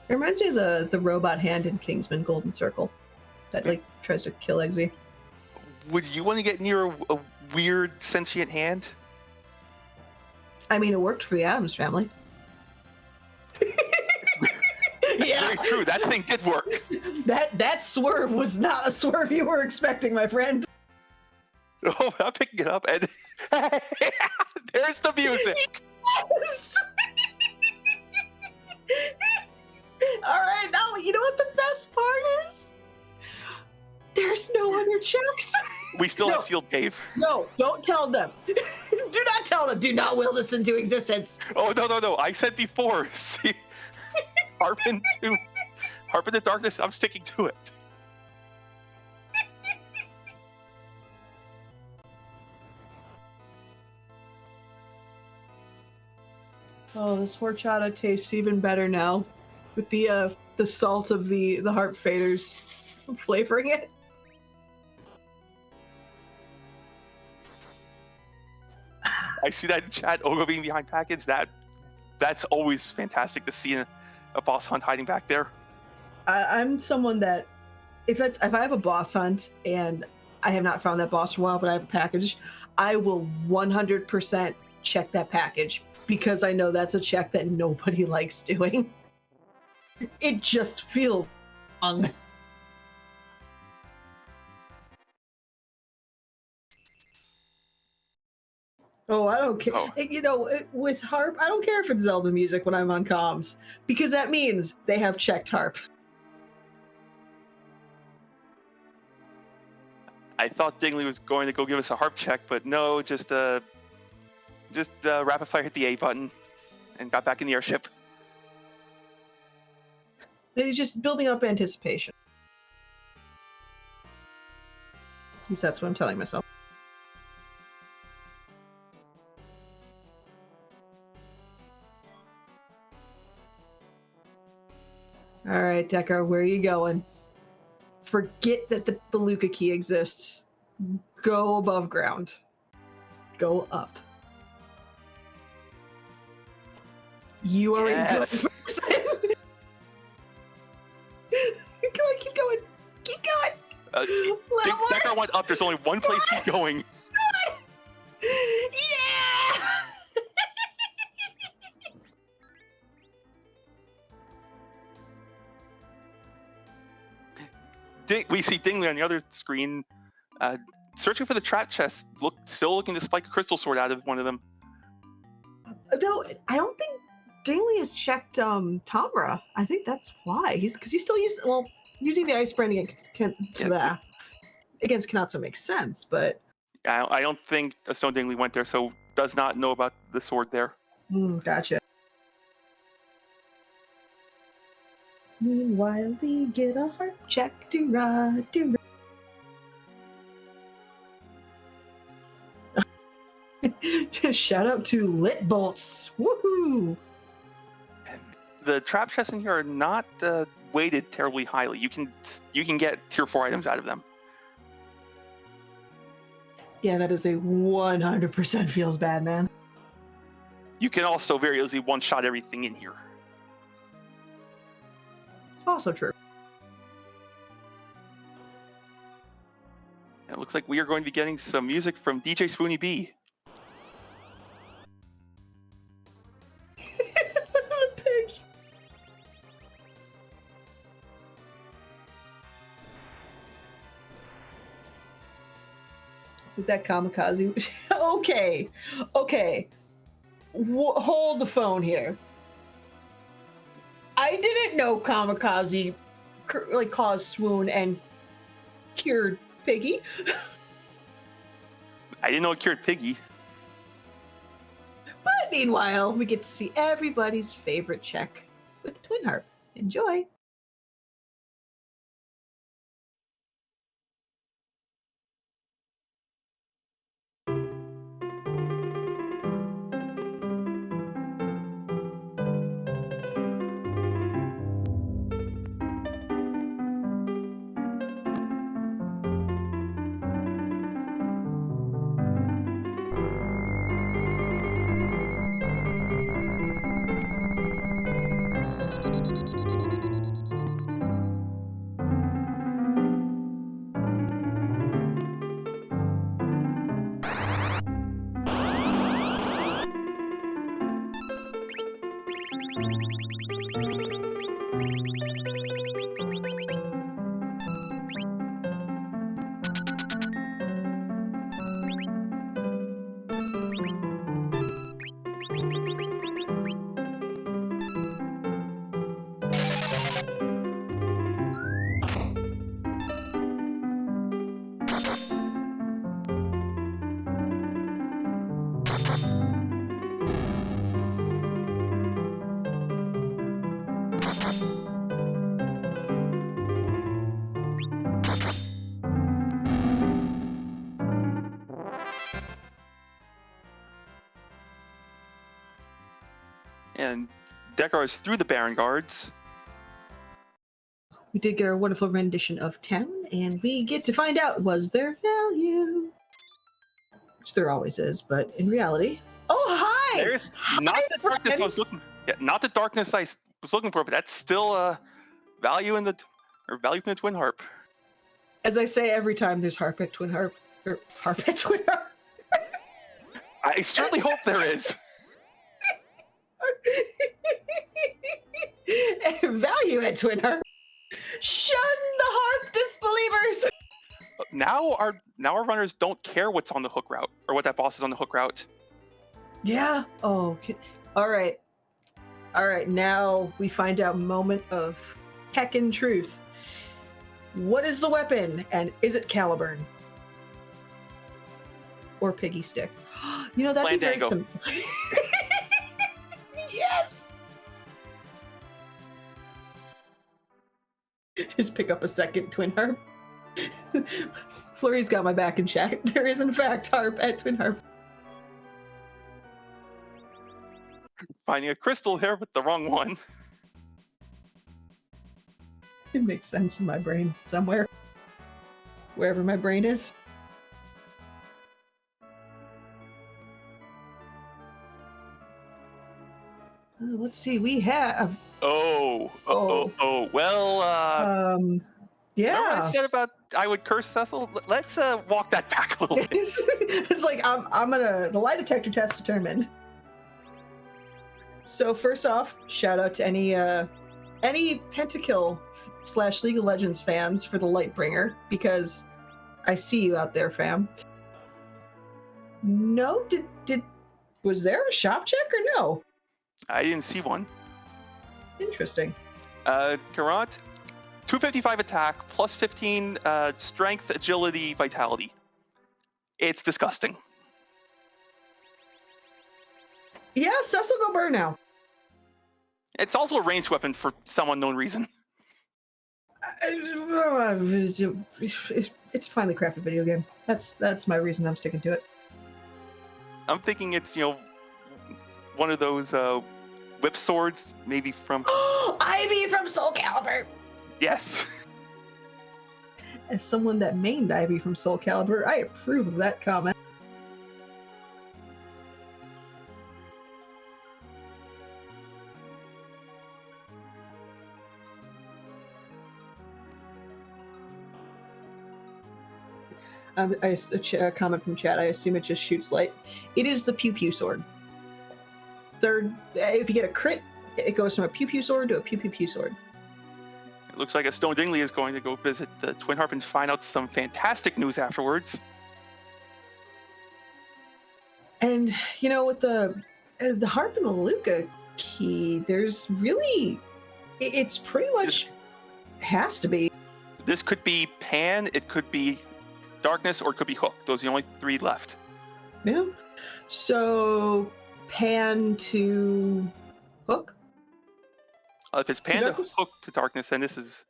It reminds me of the robot hand in Kingsman Golden Circle that tries to kill Eggsy. Would you want to get near a weird sentient hand? I mean, it worked for the Addams Family. Yeah, very true. That thing did work. That swerve was not a swerve you were expecting, my friend. Oh, I'm picking it up, and there's the music. Yes. All right, now you know what the best part is? There's no other checks. We still have sealed cave. No, don't tell them. Do not tell them. Do not will this into existence. Oh, no. I said before. See, Harp into Darkness, I'm sticking to it. Oh, this horchata tastes even better now. With the salt of the harp faders flavoring it. I see that in chat. Ogo being behind package. That's always fantastic to see a boss hunt hiding back there. I'm someone that if I have a boss hunt and I have not found that boss for a while, but I have a package, I will 100% check that package because I know that's a check that nobody likes doing. It just feels wrong. Oh, I don't care. Oh. You know, with harp, I don't care if it's Zelda music when I'm on comms because that means they have checked harp. I thought Dingley was going to go give us a harp check, but no, just rapid fire hit the A button and got back in the airship. They're just building up anticipation. At least that's what I'm telling myself. All right, Dekar, where are you going? Forget that the Luca key exists. Go above ground. Go up. You are Yes. a good person. Come on, keep going. Keep going. Dekar went up. There's only one place to keep going. Yeah! We see Dingley on the other screen, searching for the trap chest. Still looking to spike a crystal sword out of one of them. No, I don't think Dingley has checked Tamra. I think that's why. He's still using the ice brand against Kanatsu makes sense, but I don't think Stone Dingley went there, so does not know about the sword there. Gotcha. Meanwhile, we get a harp check. Do-ra, do-ra. Shout out to Lit Bolts. Woohoo! The trap chests in here are not weighted terribly highly. You can get tier 4 items out of them. Yeah, that is a 100% feels bad, man. You can also very easily one-shot everything in here. Also true. It looks like we are going to be getting some music from DJ Spoony B. Pigs. With that kamikaze. Okay. Hold the phone here. I didn't know kamikaze caused swoon and cured Piggy. I didn't know it cured Piggy. But meanwhile, we get to see everybody's favorite check with the twin harp. Enjoy. And Dekar is through the Baron guards. We did get our wonderful rendition of Town, and we get to find out, was there value? Which there always is, but in reality... Oh, hi! There's not the darkness I was looking. Yeah, not the darkness I was looking for, but that's still value in the value from the twin harp. As I say every time, there's harp at twin harp or harp at twin harp. I certainly hope there is. Value at twin harp. Shun the harp disbelievers. Now our runners don't care what's on the hook route or what that boss is on the hook route. Yeah. Oh. Okay. All right. Now we find out moment of heckin' truth. What is the weapon, and is it Caliburn or Piggy Stick? You know, that'd be very Fandango. Yes. Just pick up a second twin harp. Flurry's got my back in chat. There is in fact harp at twin harp. Finding a crystal here with the wrong one. It makes sense in my brain somewhere. Wherever my brain is. Let's see, we have... Well, yeah. remember what I said about I would curse Cecil? Let's walk that back a little bit. It's like, I'm gonna... The lie detector test determined. So first off, shout out to any Pentakill / League of Legends fans for the Lightbringer, because I see you out there, fam. No, was there a shop check or no? I didn't see one. Interesting. Karant, 255 attack, plus 15 strength, agility, vitality. It's disgusting. Yeah, Cecil go burn now. It's also a ranged weapon for some unknown reason. It's a finely crafted video game. That's my reason I'm sticking to it. I'm thinking it's, one of those whip swords, maybe from... Ivy from Soul Calibur! Yes. As someone that mained Ivy from Soul Calibur, I approve of that comment. A comment from chat. I assume it just shoots light. It is the pew pew sword. Third, if you get a crit, it goes from a pew pew sword to a pew pew pew sword. It looks like a Stone Dingley is going to go visit the Twin Harp and find out some fantastic news afterwards. And with the harp and the Luca key, there's really, it's pretty much has to be. This could be Pan. It could be Darkness, or it could be Hook. Those are the only three left. Yeah. So Pan to Hook? If it's Pan to Hook to Darkness, then this is...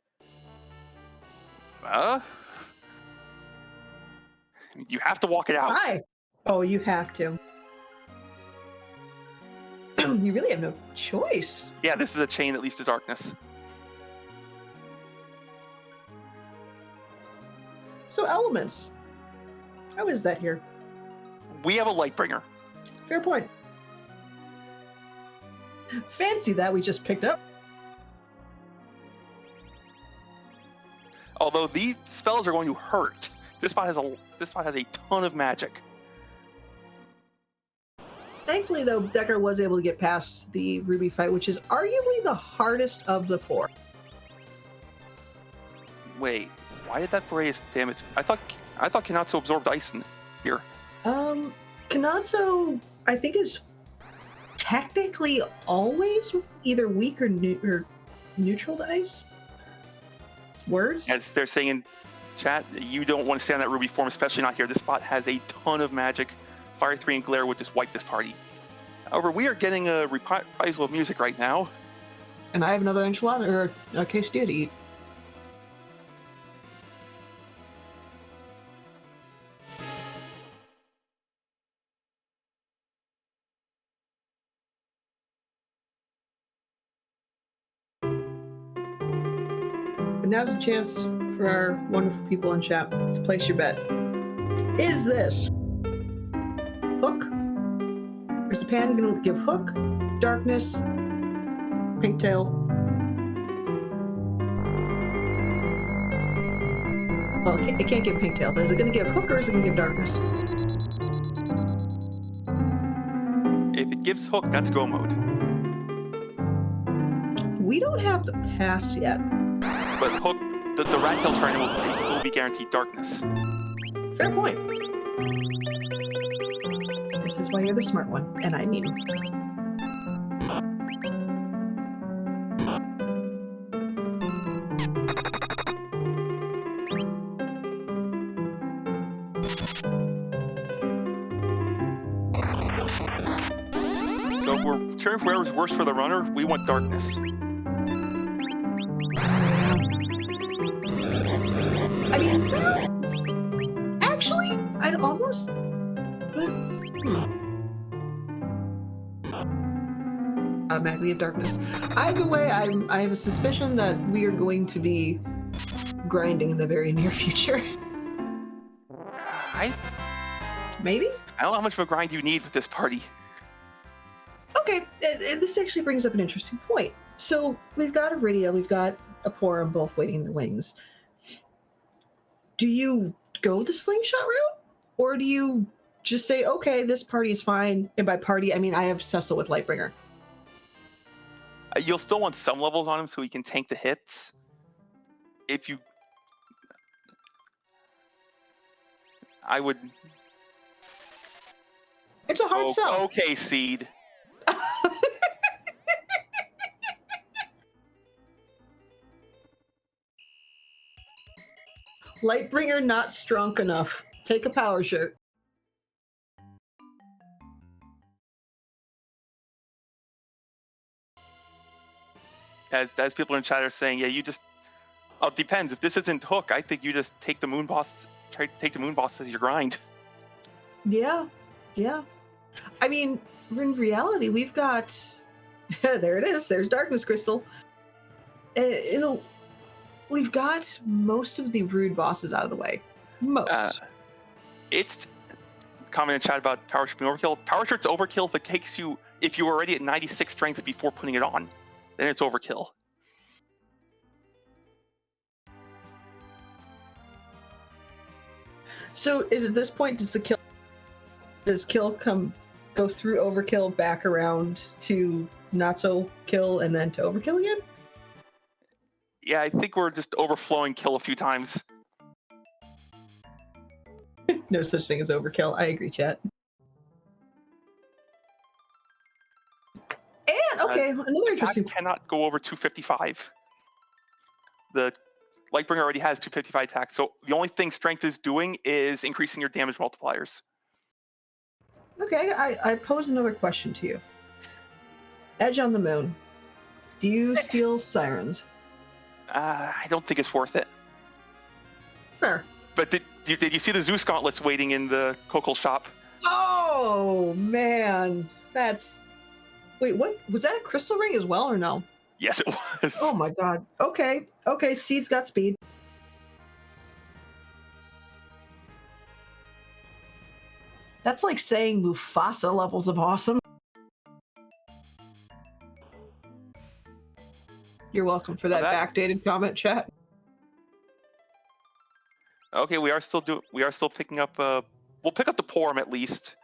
you have to walk it out. Hi. Oh, you have to. You really have no choice. Yeah, this is a chain that leads to Darkness. So elements. How is that here? We have a Lightbringer. Fair point. Fancy that we just picked up. Although these spells are going to hurt. This spot has a ton of magic. Thankfully, though, Dekar was able to get past the Ruby fight, which is arguably the hardest of the four. Wait, why did that Boreas damage? I thought Kanatsu absorbed ice in here. Kanatsu, I think, is technically always either weak or neutral to ice. Words? As they're saying in chat, you don't want to stay on that Ruby form, especially not here. This spot has a ton of magic. Fire 3 and Glare would just wipe this party. However, we are getting a reprisal of music right now. And I have another enchilada, or a quesadilla to eat. But now's the chance for our wonderful people in chat to place your bet. Is this Hook? Or is the Pan going to give Hook, Darkness, Pinktail, Well, it can't give Pinktail, but is it going to give Hook or is it going to give Darkness? If it gives Hook, that's go mode. We don't have the pass yet. But Hook, the rat tail turn will be guaranteed Darkness. Fair point. This is why you're the smart one, and I need him. So if we're cheering for whoever's worse for the runner, we want Darkness. I mean, actually, I'd almost... Automatically have Darkness. Either way, I have a suspicion that we are going to be grinding in the very near future. Maybe? I don't know how much of a grind you need with this party. Okay, this actually brings up an interesting point. So we've got Iridia, we've got Aporum both waiting in the wings. Do you go the slingshot route? Or do you just say, okay, this party is fine? And by party, I mean I have Cecil with Lightbringer. You'll still want some levels on him so he can tank the hits. If you... I would... It's a hard sell. Okay, Seed. Lightbringer not strong enough. Take a power shirt. As people in chat are saying, yeah, you just... Oh, it depends. If this isn't Hook, I think you just take the Moon Boss, take the Moon Boss as your grind. Yeah, yeah. I mean, in reality, we've got... there it is. There's Darkness Crystal. We've got most of the rude bosses out of the way. Most. It's comment in chat about Power Shirt being overkill. Power Shirt's overkill if it takes you... If you were already at 96 strength before putting it on. Then it's overkill. So is at this point, does kill go through overkill back around to not so kill and then to overkill again? Yeah, I think we're just overflowing kill a few times. No such thing as overkill. I agree, chat. And okay, another interesting. Cannot go over 255. The Lightbringer already has 255 attack, so the only thing strength is doing is increasing your damage multipliers. Okay, I pose another question to you. Edge on the Moon. Do you steal sirens? I don't think it's worth it. Fair. But did you see the Zeus gauntlets waiting in the Coco shop? Oh man, that's... Wait, what? Was that a crystal ring as well or no? Yes, it was. Oh my god. Okay, Seed's got speed. That's like saying Mufasa levels of awesome. You're welcome for that backdated comment, chat. Okay, we are still picking up. We'll pick up the Porum at least.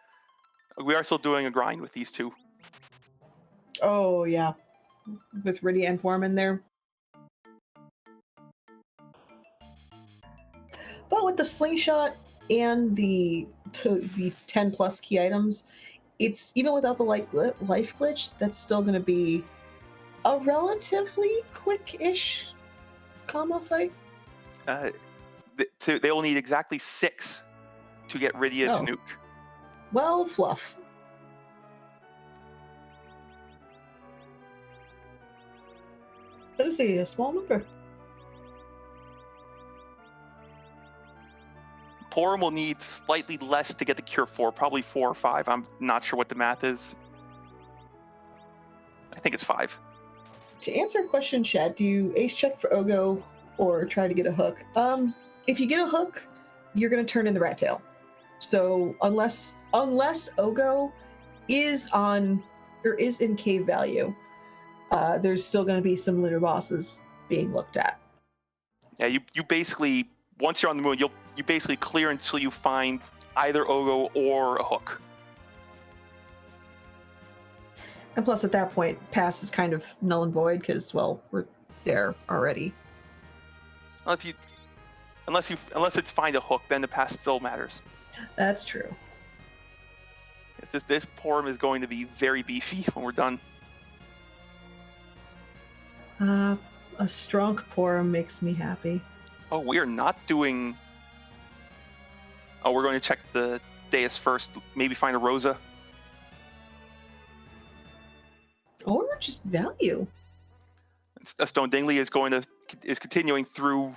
We are still doing a grind with these two. Oh yeah, with Iridia and Porum in there. But with the slingshot and the 10 plus key items, it's even without the life glitch, that's still going to be a relatively quick-ish combo fight. They will need exactly 6 to get Iridia to nuke. Well, fluff. That is a small number. Porum will need slightly less to get the Cure 4, probably 4 or 5. I'm not sure what the math is. I think it's 5. To answer a question, chat, do you ace check for Ogo or try to get a hook? If you get a hook, you're going to turn in the rat tail. So unless Ogo is on or is in cave value, there's still going to be some litter bosses being looked at. Yeah, you basically once you're on the moon, you basically clear until you find either Ogo or a hook. And plus, at that point, pass is kind of null and void because, well, we're there already. Well, unless it's find a hook, then the pass still matters. That's true. It's just this Porum is going to be very beefy when we're done. A strong Porum makes me happy. Oh, we are not doing. Oh, we're going to check the dais first. Maybe find a Rosa. Or just value. A Stone Dingley is continuing through,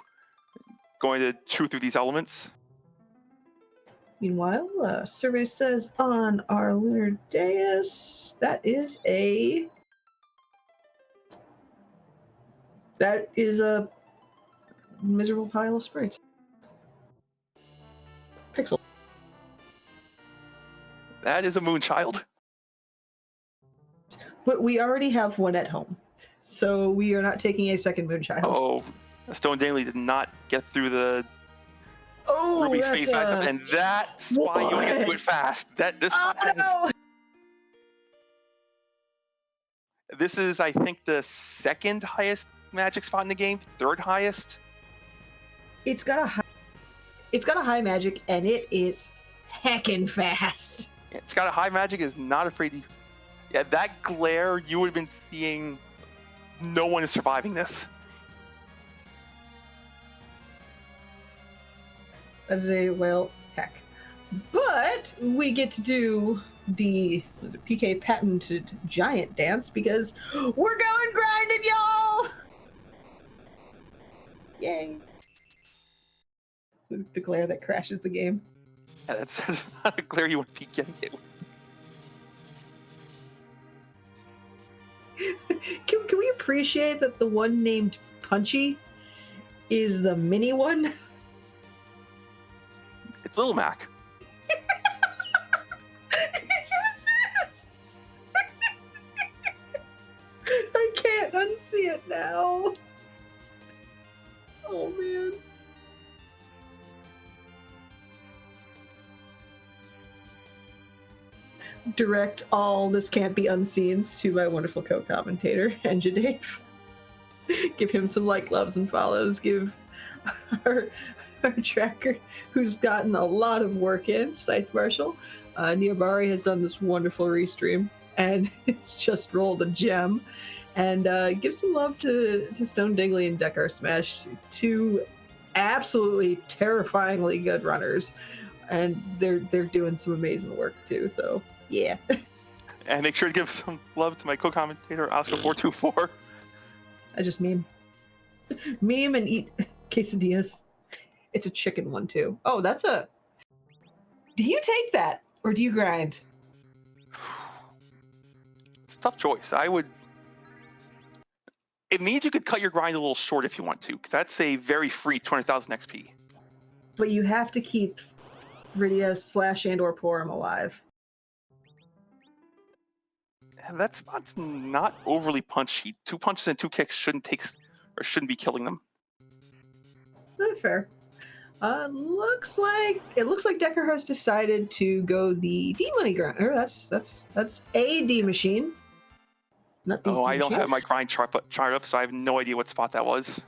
going to chew through these elements. Meanwhile, survey says on our lunar dais, that is a miserable pile of sprites. Pixel. That is a Moonchild. But we already have one at home, so we are not taking a second Moonchild. Oh, Stone Dingley did not get through the Ruby space matchup, and that spy unit do it fast. This is, I think, the second highest magic spot in the game, third highest. It's got a high magic, and it is heckin' fast. It's got a high magic, is not afraid to. Yeah, that glare, you would have been seeing. No one is surviving this. Well, heck. But we get to do the PK patented giant dance because we're going grinding, y'all! Yay. The glare that crashes the game. Yeah, that's not a glare you want to be getting hit with. Can we appreciate that the one named Punchy is the mini one? It's Little Mac. Yes, it is. I can't unsee it now. Oh, man. Direct all this can't be unseens to my wonderful co-commentator, Engine Dave. Give him some loves and follows. Give our tracker, who's gotten a lot of work in, Scythe Marshall. Neobari has done this wonderful restream, and it's just rolled a gem. And give some love to Stone Dingley and DekarSMASH, two absolutely terrifyingly good runners, and they're doing some amazing work too. So yeah. And make sure to give some love to my co-commentator Oscar424. I just meme and eat quesadillas. It's a chicken one too. Oh, do you take that or do you grind? It's a tough choice. It means you could cut your grind a little short if you want to, because that's a very free 20,000 XP. But you have to keep Rydia / and/or Porum alive. And that spot's not overly punchy. 2 punches and 2 kicks shouldn't be killing them. Fair. Looks like Dekar has decided to go the D money grind. Or that's a D machine. Not the. Oh, D I don't machine. have my grind chart up, so I have no idea what spot that was.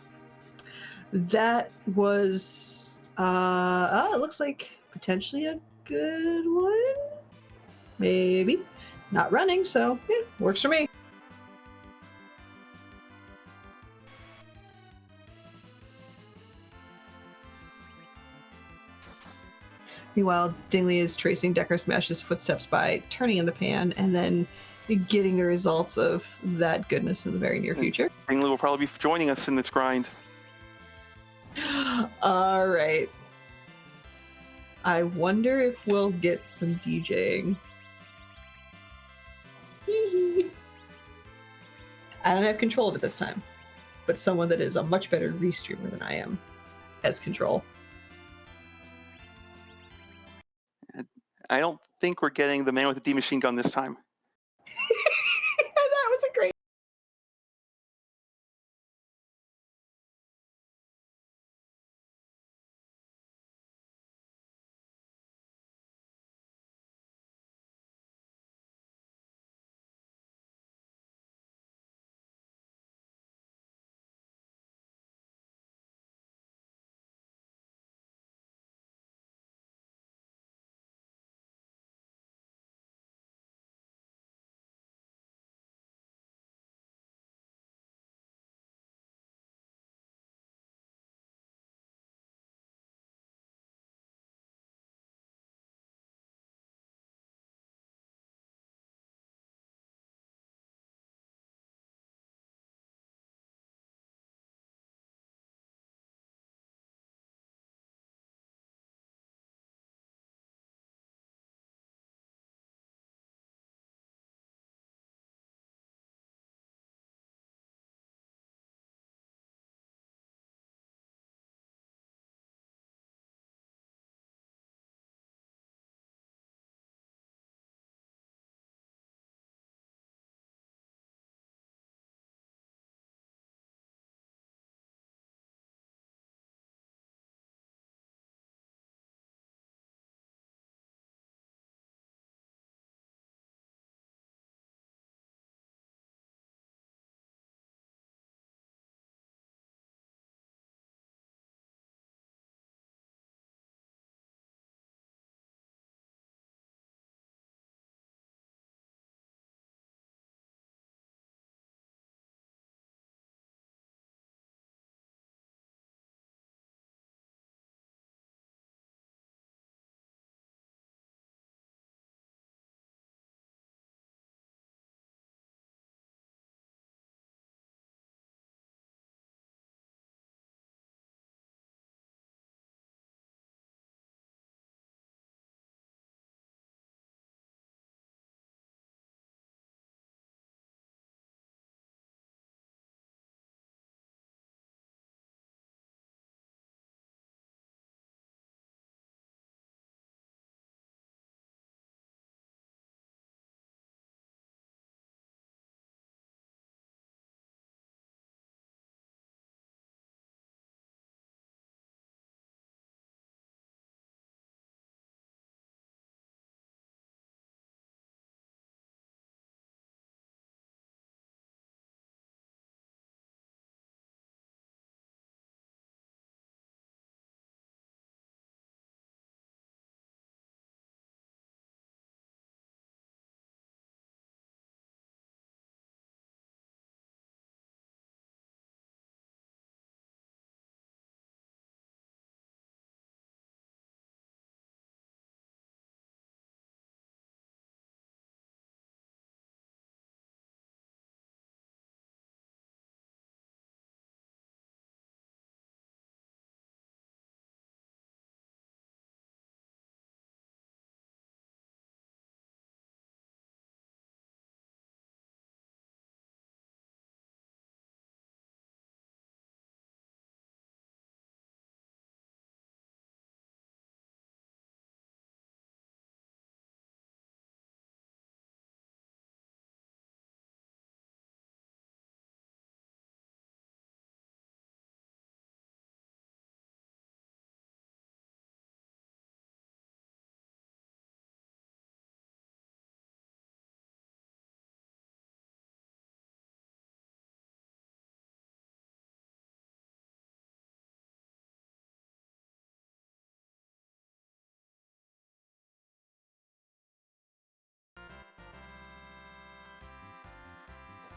That was. It looks like potentially a good one. Maybe. Not running, so yeah, works for me. Meanwhile, Dingley is tracing DekarSMASH's footsteps by turning in the pan and then getting the results of that goodness in the very near future. Dingley will probably be joining us in this grind. All right. I wonder if we'll get some DJing. I don't have control of it this time, but someone that is a much better restreamer than I am has control. I don't think we're getting the man with the D machine gun this time. That was a great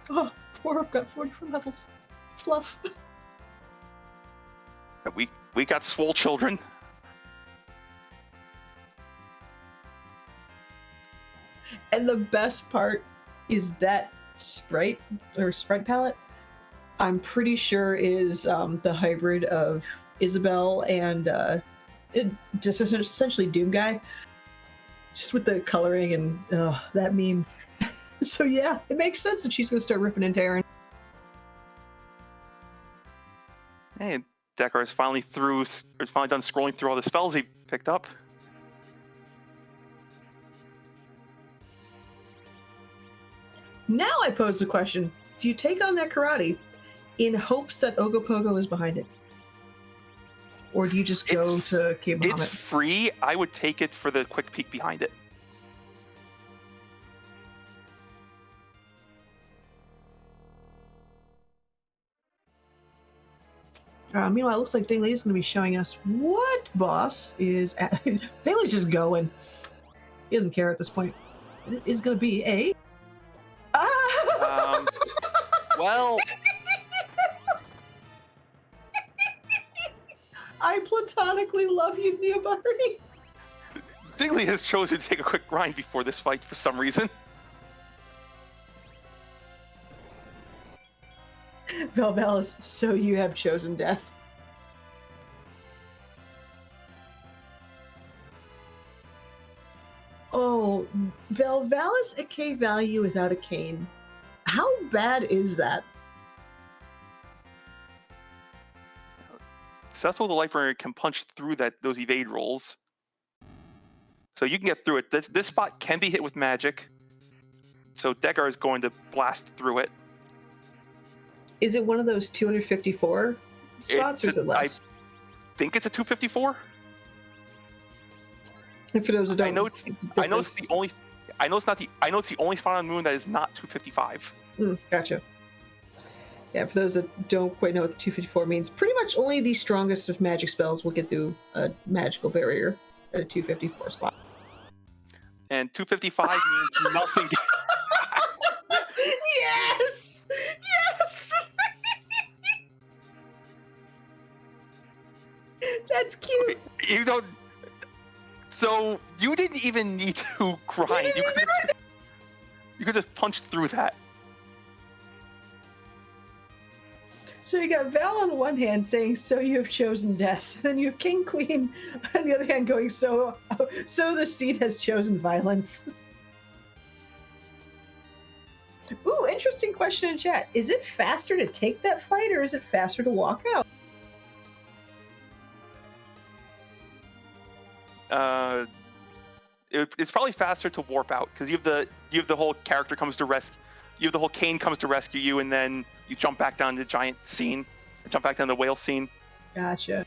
Oh, poor got 44 levels. Fluff. We got swole children. And the best part is that sprite palette, I'm pretty sure is the hybrid of Isabel and just essentially Doom Guy. Just with the coloring and that meme. So yeah, it makes sense that she's going to start ripping into Aaron. Hey, Dekar is finally done scrolling through all the spells he picked up. Now I pose the question, do you take on that karate in hopes that Ogopogo is behind it? Or do you just go to Cave Bahamut? It's free. I would take it for the quick peek behind it. Meanwhile, it looks like Dingley is going to be showing us what boss is at. Dingley's just going. He doesn't care at this point. It is going to be a... Well... I platonically love you, Neobari. Dingley has chosen to take a quick grind before this fight for some reason. Valvalis, so you have chosen death. Oh, Valvalis, a K value without a cane. How bad is that? Successful, the Lightbringer can punch through those evade rolls. So you can get through it. This spot can be hit with magic. So Dekar is going to blast through it. Is it one of those 254 spots, or is it less? I think it's a 254. And for those who don't, I know it's the only. I know it's not the. I know it's the only spot on the moon that is not 255. Gotcha. Yeah, for those that don't quite know what the 254 means, pretty much only the strongest of magic spells will get through a magical barrier at a 254 spot. And 255 means nothing. Yes! Yes! That's cute. Okay, you don't. So you didn't even need to grind. You could just punch through that. So you got Val on one hand saying, "So you have chosen death." Then you have King Queen on the other hand going, "So the seed has chosen violence." Ooh, interesting question in chat. Is it faster to take that fight, or is it faster to walk out? It's probably faster to warp out because you have the whole character comes to rescue. You have the whole cane comes to rescue you, and then you jump back down to the giant scene, jump back down to the whale scene. Gotcha.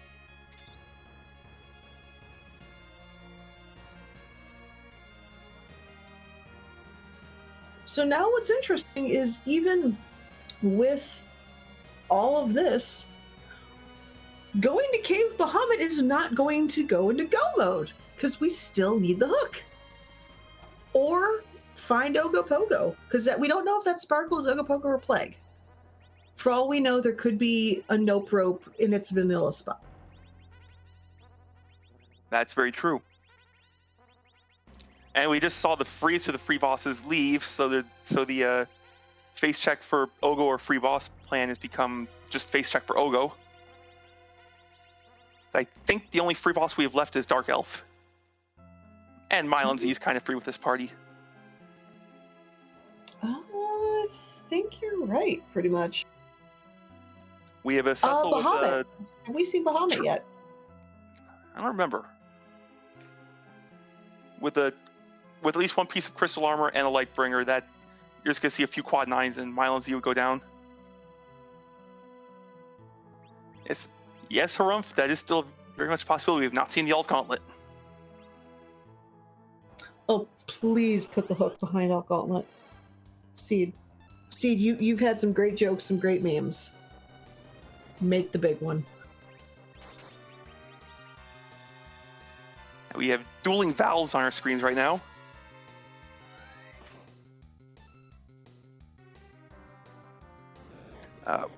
So now what's interesting is even with all of this, going to Cave Bahamut is not going to go into go mode because we still need the hook. Or find Ogopogo, because we don't know if that Sparkle is Ogopogo or Plague. For all we know, there could be a Nope Rope in its vanilla spot. That's very true. And we just saw the freeze to the free bosses leave, so the face check for Ogo or free boss plan has become just face check for Ogo. I think the only free boss we have left is Dark Elf. And Mylan Z is kind of free with this party. I think you're right, pretty much. We have a Cecil with Bahamut. Have we seen Bahamut yet? I don't remember. With at least one piece of crystal armor and a Lightbringer, that you're just gonna see a few quad 9s and Mylan Z would go down. Yes, Harumph, that is still very much a possibility. We have not seen the alt gauntlet. Oh, please put the hook behind alt gauntlet. Seed, you've had some great jokes, some great memes. Make the big one. We have dueling valves on our screens right now.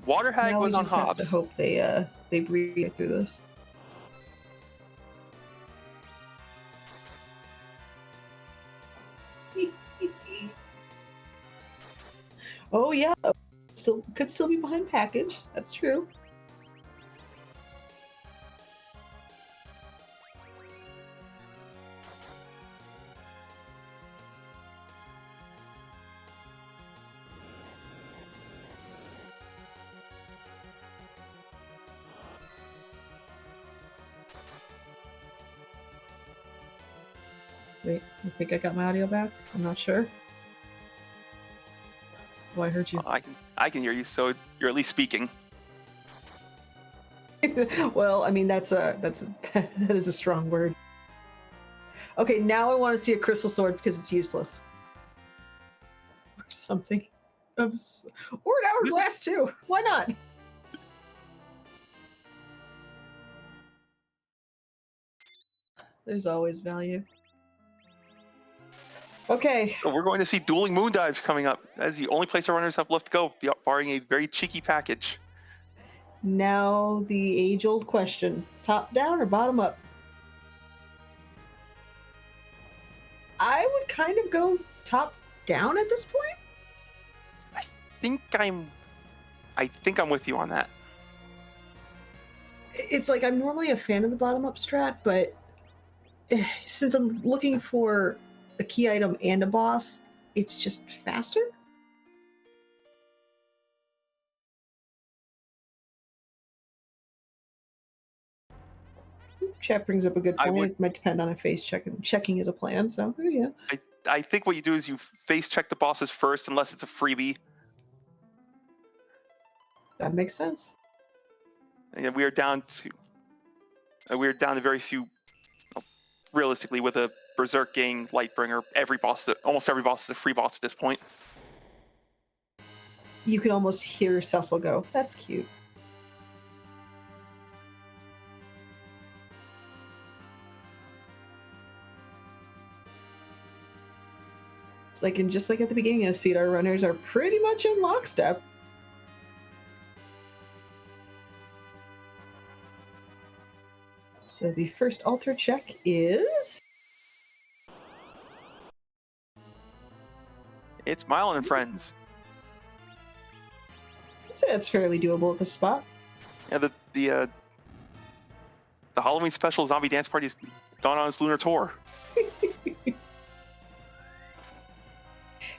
Water Hag Now we was on just have to Hobbs. hope they breathe through this. Oh yeah, still could still be behind package. That's true. Wait, I think I got my audio back. I'm not sure. Oh, I heard you. I can hear you, so you're at least speaking. Well, I mean that is a strong word. Okay, now I want to see a crystal sword because it's useless. Or something. Or an hourglass too. Why not? There's always value. Okay. So we're going to see dueling moon dives coming up. That's the only place our runners have left to go, barring a very cheeky package. Now the age-old question: top down or bottom up? I would kind of go top down at this point. I think I'm with you on that. It's like I'm normally a fan of the bottom up strat, but since I'm looking for a key item and a boss, it's just faster. Chat brings up a good point. It might depend on if face checking is a plan. So yeah. I think what you do is you face check the bosses first, unless it's a freebie. That makes sense. And we are down to very few. Realistically, with a Berserk Gang, Lightbringer, almost every boss is a free boss at this point. You can almost hear Cecil go, "That's cute." It's like, and just like at the beginning of the seed, our runners are pretty much in lockstep. So the first altar check is... It's Mylon and Friends. I'd say that's fairly doable at this spot. Yeah, the Halloween special zombie dance party's gone on its lunar tour.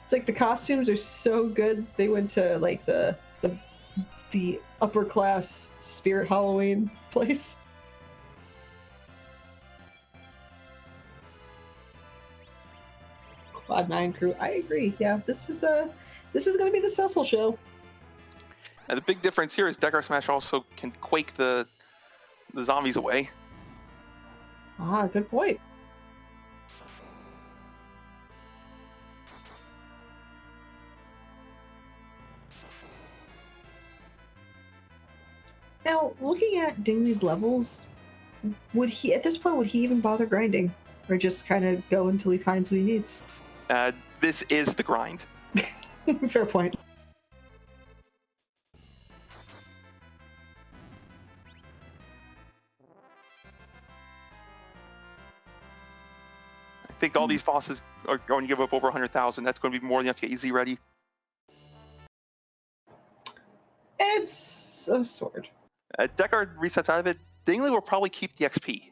It's like the costumes are so good. They went to like the upper class Spirit Halloween place. Quad 9 crew. I agree. Yeah, this is going to be the Cecil show. And the big difference here is DekarSMASH also can quake the zombies away. Ah, good point. Now, looking at Dingley's levels, would he even bother grinding? Or just kind of go until he finds what he needs? This is the grind. Fair point. I think all these bosses are going to give up over 100,000. That's going to be more than enough to get easy ready. It's a sword. Dekar resets out of it. Dingley will probably keep the XP.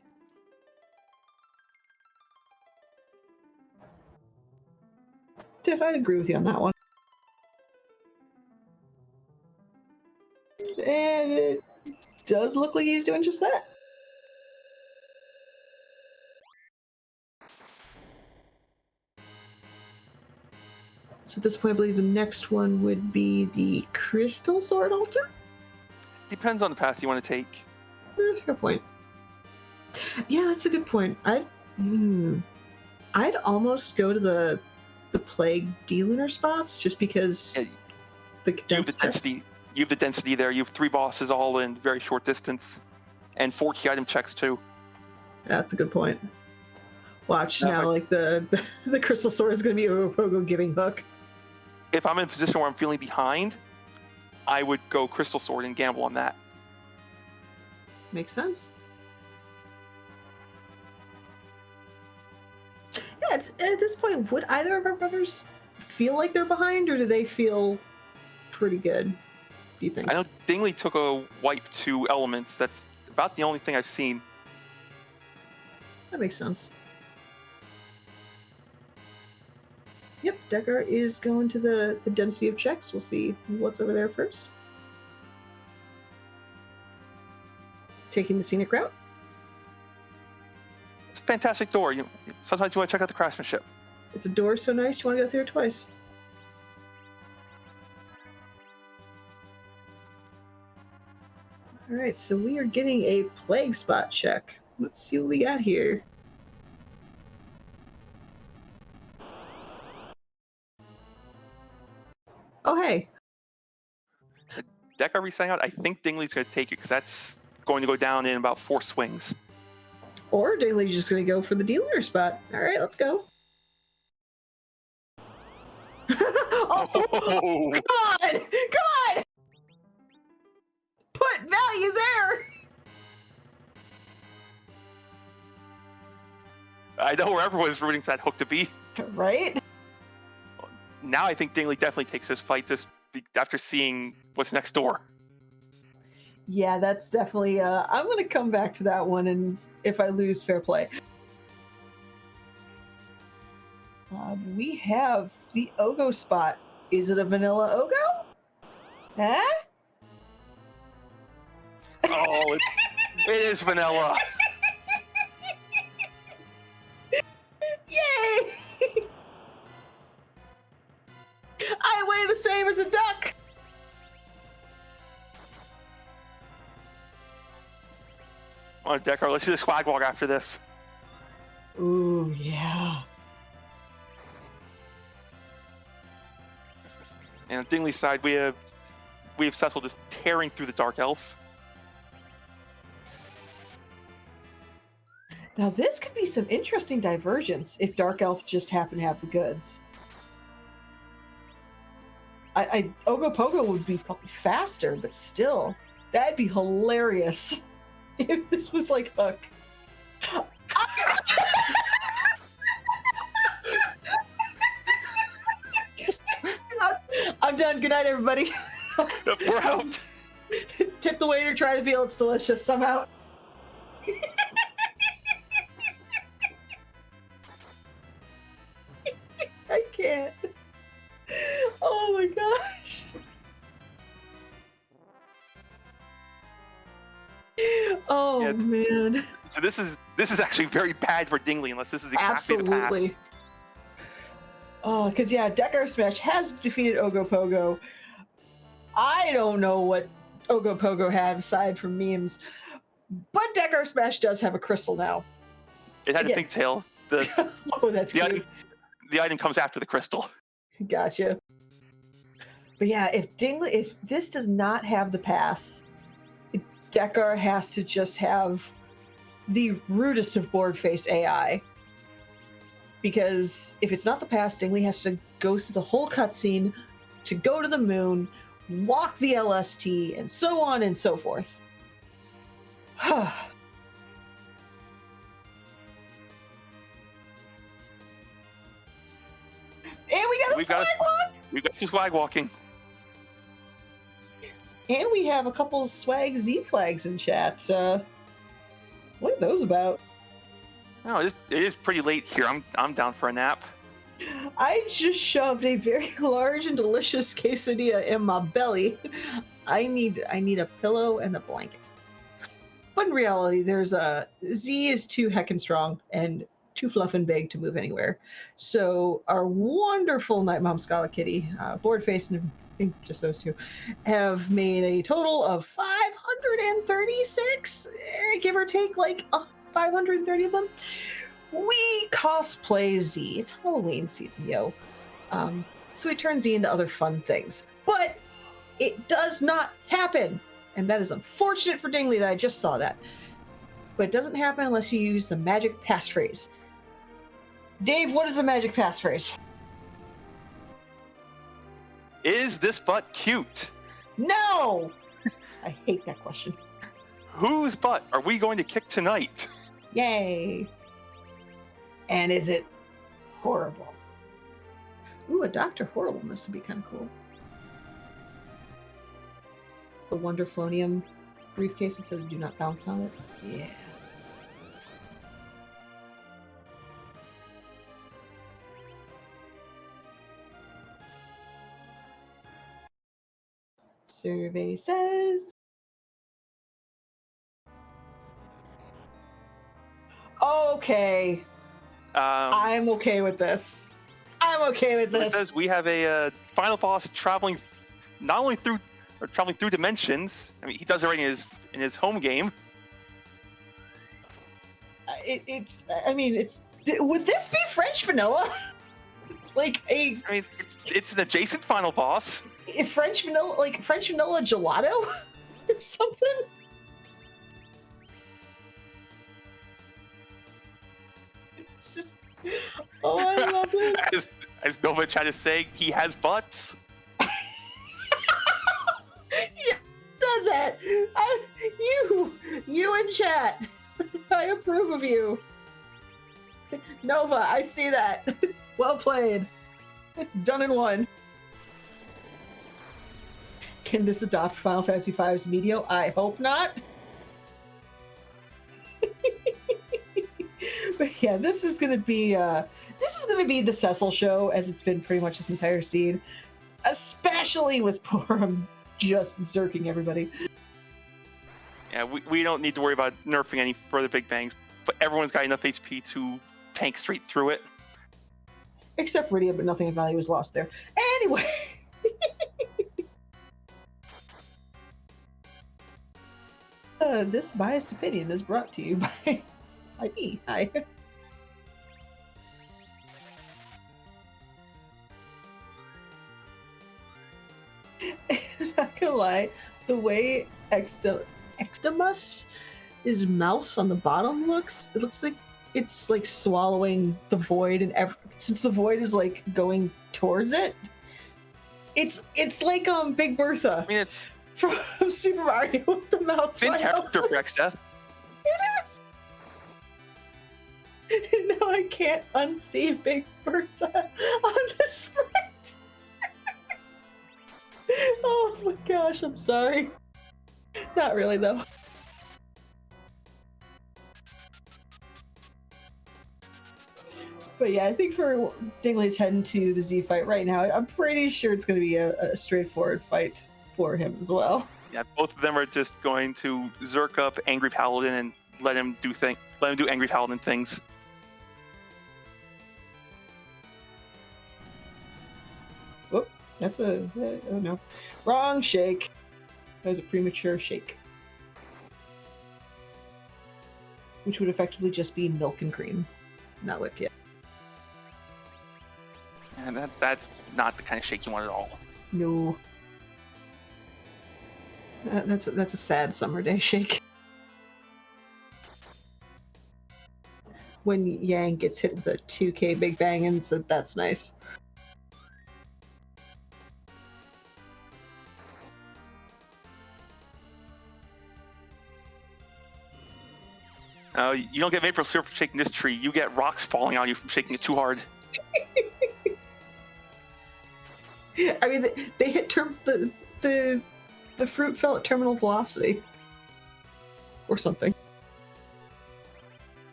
Tiff, I'd agree with you on that one. And it does look like he's doing just that. So at this point, I believe the next one would be the Crystal Sword Altar? Depends on the path you want to take. Fair point. Yeah, that's a good point. I'd almost go to the Plague D-Lunar spots just because the density. You have the density there. You have 3 bosses all in very short distance, and 4 key item checks too. That's a good point. Watch now, like the Crystal Sword is going to be a Pogo giving hook. If I'm in a position where I'm feeling behind, I would go Crystal Sword and gamble on that. Makes sense. Yeah, it's, at this point, would either of our brothers feel like they're behind, or do they feel pretty good, do you think? I know Dingley took a wipe to Elements. That's about the only thing I've seen. That makes sense. Yep, Dekar is going to the density of checks. We'll see what's over there first. Taking the scenic route. It's a fantastic door. Sometimes you want to check out the craftsmanship. It's a door so nice, you want to go through it twice. All right, so we are getting a plague spot check. Let's see what we got here. Oh, hey. Deck are we setting out? I think Dingley's going to take it because that's going to go down in about 4 swings. Or Dingley's just going to go for the dealer spot. All right, let's go. Oh, come on! Come on! Put value there! I know where everyone's rooting for that hook to be. Right? Now I think Dingley definitely takes this fight just after seeing what's next door. Yeah, that's definitely... I'm going to come back to that one, and if I lose, fair play. We have the Ogo spot. Is it a vanilla Ogo? Huh? Oh, it is vanilla. Yay! I weigh the same as a duck! Come on, Dekar, let's do the swag walk after this. Ooh, yeah. And on Dingley's side, we have Cecil just tearing through the Dark Elf. Now this could be some interesting divergence if Dark Elf just happened to have the goods. Ogo Pogo would be probably faster, but still, that'd be hilarious if this was like Hook. I'm done. Good night, everybody. We're out. Tip the waiter, try to feel it's delicious somehow. I can't. Oh my gosh. Oh Yeah. man. So this is actually very bad for Dingley unless this is exactly Absolutely. the pass. Oh, because yeah, DekarSMASH has defeated Ogo Pogo. I don't know what Ogo Pogo had aside from memes, but DekarSMASH does have a crystal now. It had Again. a pigtail. Oh, that's cute. The item comes after the crystal. Gotcha. But yeah, if this does not have the pass, Dekar has to just have the rudest of board face AI. Because if it's not the pass, Dingley has to go through the whole cutscene to go to the moon, walk the LST, and so on and so forth. And we got a swag walk! We got some swag walking. And we have a couple swag Z flags in chat. What are those about? No, it is pretty late here. I'm down for a nap. I just shoved a very large and delicious quesadilla in my belly. I need a pillow and a blanket. But in reality, there's a Z is too heckin' strong and too fluff and big to move anywhere. So our wonderful Night Mom Scala Kitty, Boardface, and I think just those two, have made a total of 536, give or take like 530 of them. We cosplay Z. It's Halloween season, yo. So we turn Z into other fun things. But it does not happen. And that is unfortunate for Dingley that I just saw that. But it doesn't happen unless you use the magic passphrase. Dave, what is the magic passphrase? Is this butt cute? No! I hate that question. Whose butt are we going to kick tonight? Yay! And is it horrible? Ooh, a Dr. Horrible must be kind of cool. The Wonderflonium briefcase that says do not bounce on it. Yeah. Survey says... Okay. I'm okay with this. I'm okay with this. It says we have a final boss traveling not only through dimensions. I mean, he does it right in his home game. It's. I mean, it's. Would this be French vanilla? Like a. I mean, it's an adjacent final boss. French vanilla, like French vanilla gelato, or something. It's just. Oh, I love this. As Nova Chat is saying, he has butts. Yeah, done that. You in chat. I approve of you. Nova, I see that. Well played. Done in one. Can this adopt Final Fantasy V's Medio? I hope not. But yeah, this is gonna be the Cecil show, as it's been pretty much this entire scene, especially with Porum just zerking everybody. Yeah, we don't need to worry about nerfing any further big bangs, but everyone's got enough HP to tank straight through it. Except Rydia, but nothing of value is lost there. Anyway. This biased opinion is brought to you by me. Hi. Not gonna lie, the way Exdamus' mouth on the bottom looks, it looks like it's like swallowing the void, and since the void is like going towards it, it's like Big Bertha. I mean, it's from Super Mario with the mouth. It's in character for X-Death. It is. No, I can't unsee Big Bertha on the sprite. Oh my gosh, I'm sorry. Not really though. But yeah, I think for Dingley's heading to the Z fight right now, I'm pretty sure it's going to be a straightforward fight for him as well. Yeah, both of them are just going to zerk up Angry Paladin and let him do Angry Paladin things. Whoop, that's oh no. Wrong shake. That was a premature shake. Which would effectively just be milk and cream. Not whipped yet. And that's not the kind of shake you want at all. No. That's a sad summer day shake. When Yang gets hit with a 2K Big Bang, and that's nice. You don't get maple syrup from shaking this tree. You get rocks falling on you from shaking it too hard. I mean, they hit the fruit fell at terminal velocity, or something.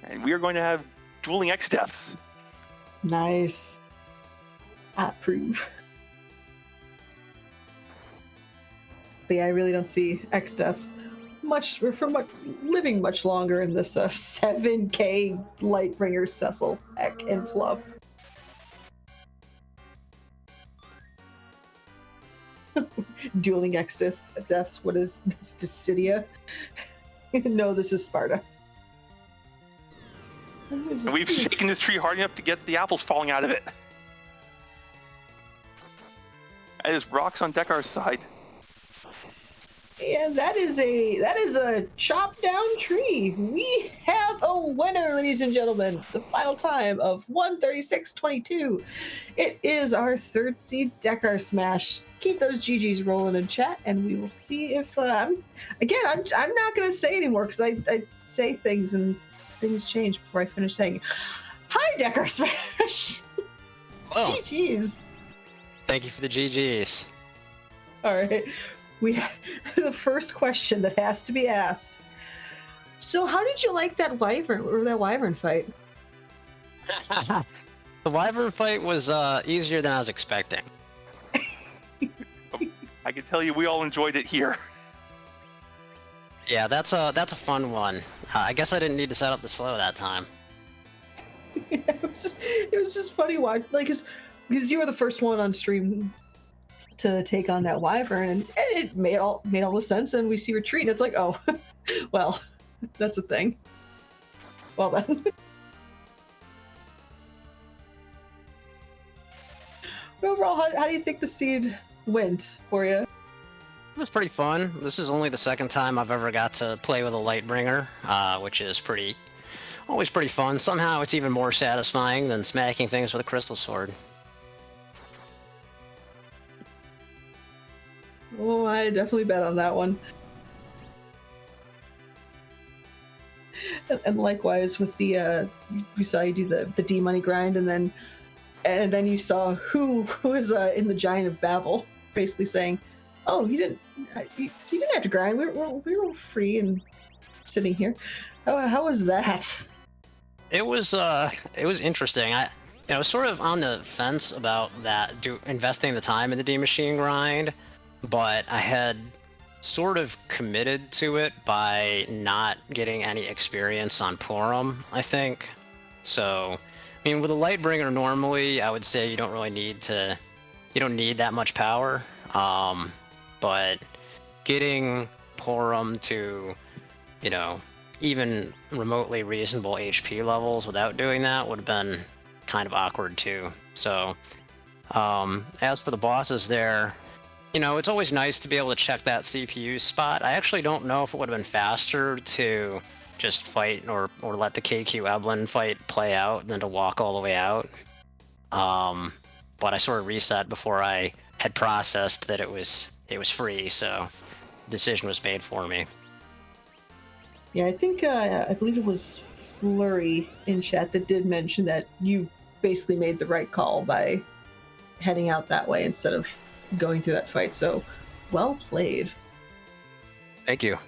And we are going to have dueling X-Deaths. Nice. I approve. But yeah, I really don't see X-Death living much longer in this 7K Lightbringer Cecil heck and fluff. Dueling X-Deaths, what is this, Dissidia? No, this is Sparta. And we've shaken this tree hard enough to get the apples falling out of it. And there's rocks on Dekar's side. And that is a chop down tree. We have a winner, ladies and gentlemen. The final time of 1:36.22. It is our third seed DekarSMASH. Keep those GGs rolling in chat, and we will see if I'm not gonna say anymore because I say things and things change before I finish saying. Hi, DekarSMASH. Oh, GGs. thank you for the GGs. All right. We have the first question that has to be asked. So, how did you like that wyvern fight? The wyvern fight was easier than I was expecting. I can tell you, we all enjoyed it here. Yeah, that's a fun one. I guess I didn't need to set up the slow that time. It was just funny watch, like, because you were the first one on stream to take on that wyvern, and it made all the sense. And we see retreat, and it's like, oh, well, that's a thing. Well then. Overall, how do you think the seed went for you? It was pretty fun. This is only the second time I've ever got to play with a Lightbringer, which is always pretty fun. Somehow it's even more satisfying than smacking things with a crystal sword. Oh, I definitely bet on that one. And likewise with the we saw you do the D money grind, and then you saw who was in the Giant of Babel, basically saying, "Oh, you didn't have to grind. We were free and sitting here." How was that? It was interesting. I was sort of on the fence about that, investing the time in the D machine grind, but I had sort of committed to it by not getting any experience on Purim, I think. So, I mean, with a Lightbringer normally, I would say you don't need that much power. But getting Purim to, even remotely reasonable HP levels without doing that would have been kind of awkward too. So, as for the bosses there, it's always nice to be able to check that CPU spot. I actually don't know if it would have been faster to just fight or let the KQ Eblin fight play out than to walk all the way out. But I sort of reset before I had processed that it was free, so the decision was made for me. Yeah, I think I believe it was Flurry in chat that did mention that you basically made the right call by heading out that way instead of going through that fight. So, well played. Thank you.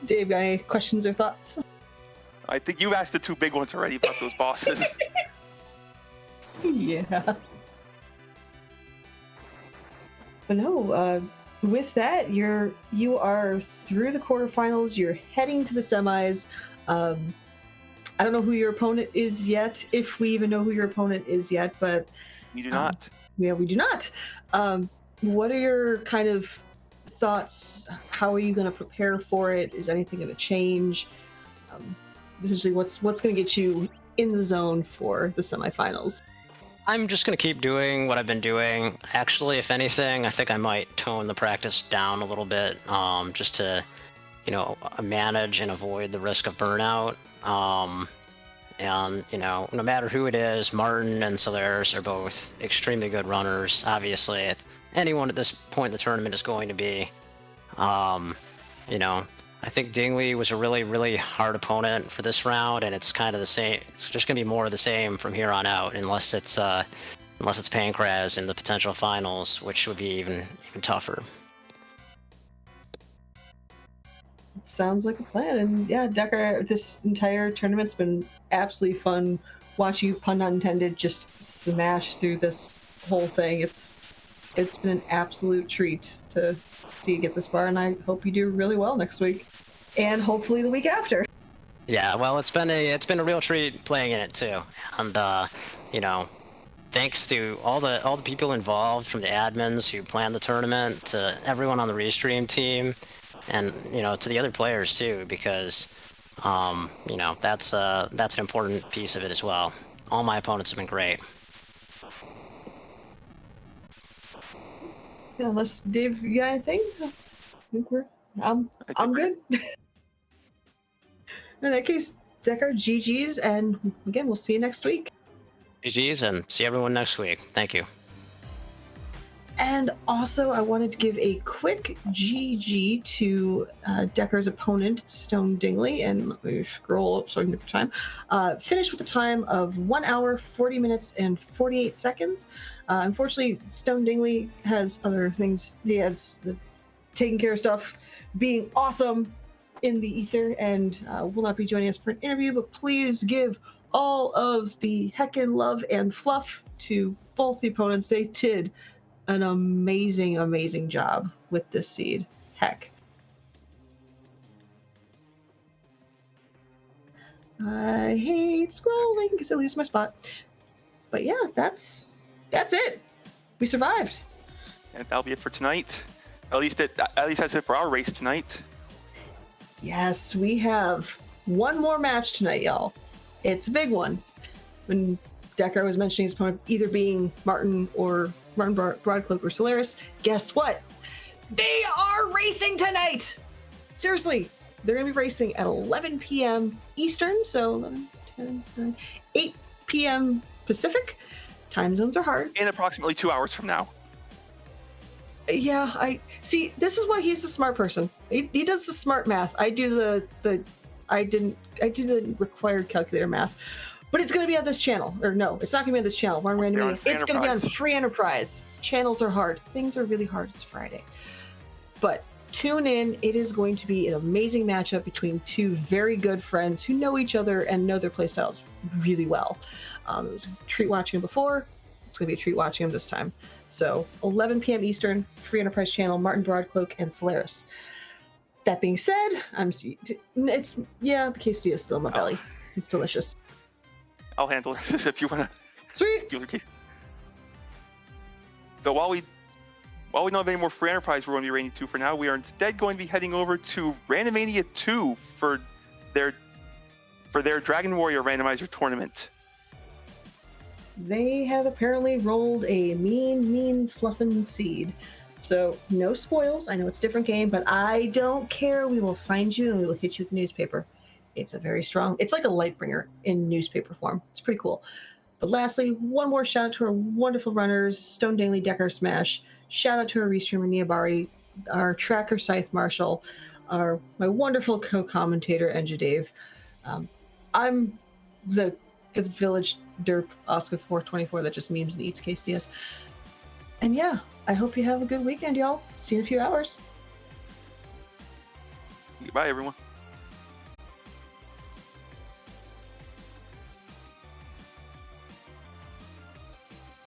Dave, got any questions or thoughts? I think you've asked the two big ones already about those bosses. Yeah. But no, with that, you are through the quarterfinals. You're heading to the semis. I don't know who your opponent is yet, if we even know who your opponent is yet, but We do not. Yeah, we do not. What are your kind of thoughts? How are you going to prepare for it? Is anything going to change? Essentially, what's going to get you in the zone for the semifinals? I'm just going to keep doing what I've been doing. Actually, if anything, I think I might tone the practice down a little bit, just to, manage and avoid the risk of burnout. And, no matter who it is, Martin and Solaris are both extremely good runners. Obviously, anyone at this point in the tournament is going to be. I think Dingley was a really, really hard opponent for this round, and it's kind of the same. It's just going to be more of the same from here on out, unless it's Pancraz in the potential finals, which would be even tougher. It sounds like a plan. And yeah, Dekar, this entire tournament's been absolutely fun. Watch you, pun not intended, just smash through this whole thing. It's been an absolute treat to see you get this far, and I hope you do really well next week, and hopefully the week after. Yeah, well, it's been a real treat playing in it too, and thanks to all the people involved, from the admins who planned the tournament to everyone on the restream team, and to the other players too, because that's an important piece of it as well. All my opponents have been great. Yeah, unless Dave, you got anything? I think I'm good. In that case, Dekar, GG's, and again, we'll see you next week. GG's, and see everyone next week. Thank you. And also, I wanted to give a quick GG to Dekar's opponent, Stone Dingley, and let me scroll up so I can get the time. Finished with a time of 1 hour, 40 minutes, and 48 seconds. Unfortunately, Stone Dingley has other things. He has taking care of stuff, being awesome in the ether, and will not be joining us for an interview, but please give all of the heckin' love and fluff to both the opponents. They did an amazing, amazing job with this seed. Heck. I hate scrolling because I lose my spot. But yeah, that's it. We survived. And that'll be it for tonight. At least that's it for our race tonight. Yes, we have one more match tonight, y'all. It's a big one. When Dekar was mentioning his opponent either being Martin Broadcloak or Solaris, guess what? They are racing tonight! Seriously, they're going to be racing at 11 p.m. Eastern, so 11, 10, 9, 8 p.m. Pacific. Time zones are hard. In approximately 2 hours from now. Yeah, I see. This is why he's the smart person. He does the smart math. I do the required calculator math. But it's going to be on this channel. Or no, it's not going to be on this channel. It's going to be on Free Enterprise. Channels are hard. Things are really hard. It's Friday. But tune in. It is going to be an amazing matchup between two very good friends who know each other and know their playstyles really well. It was a treat watching them before. It's going to be a treat watching them this time. So 11 p.m. Eastern, Free Enterprise channel, Martin Broadcloak and Solaris. That being said, the quesadilla is still in my belly. It's delicious. I'll handle this if you want to. Sweet. Do the case. So while we don't have any more Free Enterprise we're going to be rating to for now, we are instead going to be heading over to Randomania 2 for their Dragon Warrior randomizer tournament. They have apparently rolled a mean fluffin' seed. So no spoils. I know it's a different game, but I don't care. We will find you and we will hit you with the newspaper. It's it's like a Lightbringer in newspaper form. It's pretty cool. But lastly, one more shout out to our wonderful runners, Stone Dingley, DekarSMASH. Shout out to our restreamer, Niabari, our tracker, Scythe Marshall, my wonderful co-commentator, Enja Dave. I'm the village derp Oscar 424 that just memes and eats quesadillas. And yeah, I hope you have a good weekend, y'all. See you in a few hours. Bye, everyone.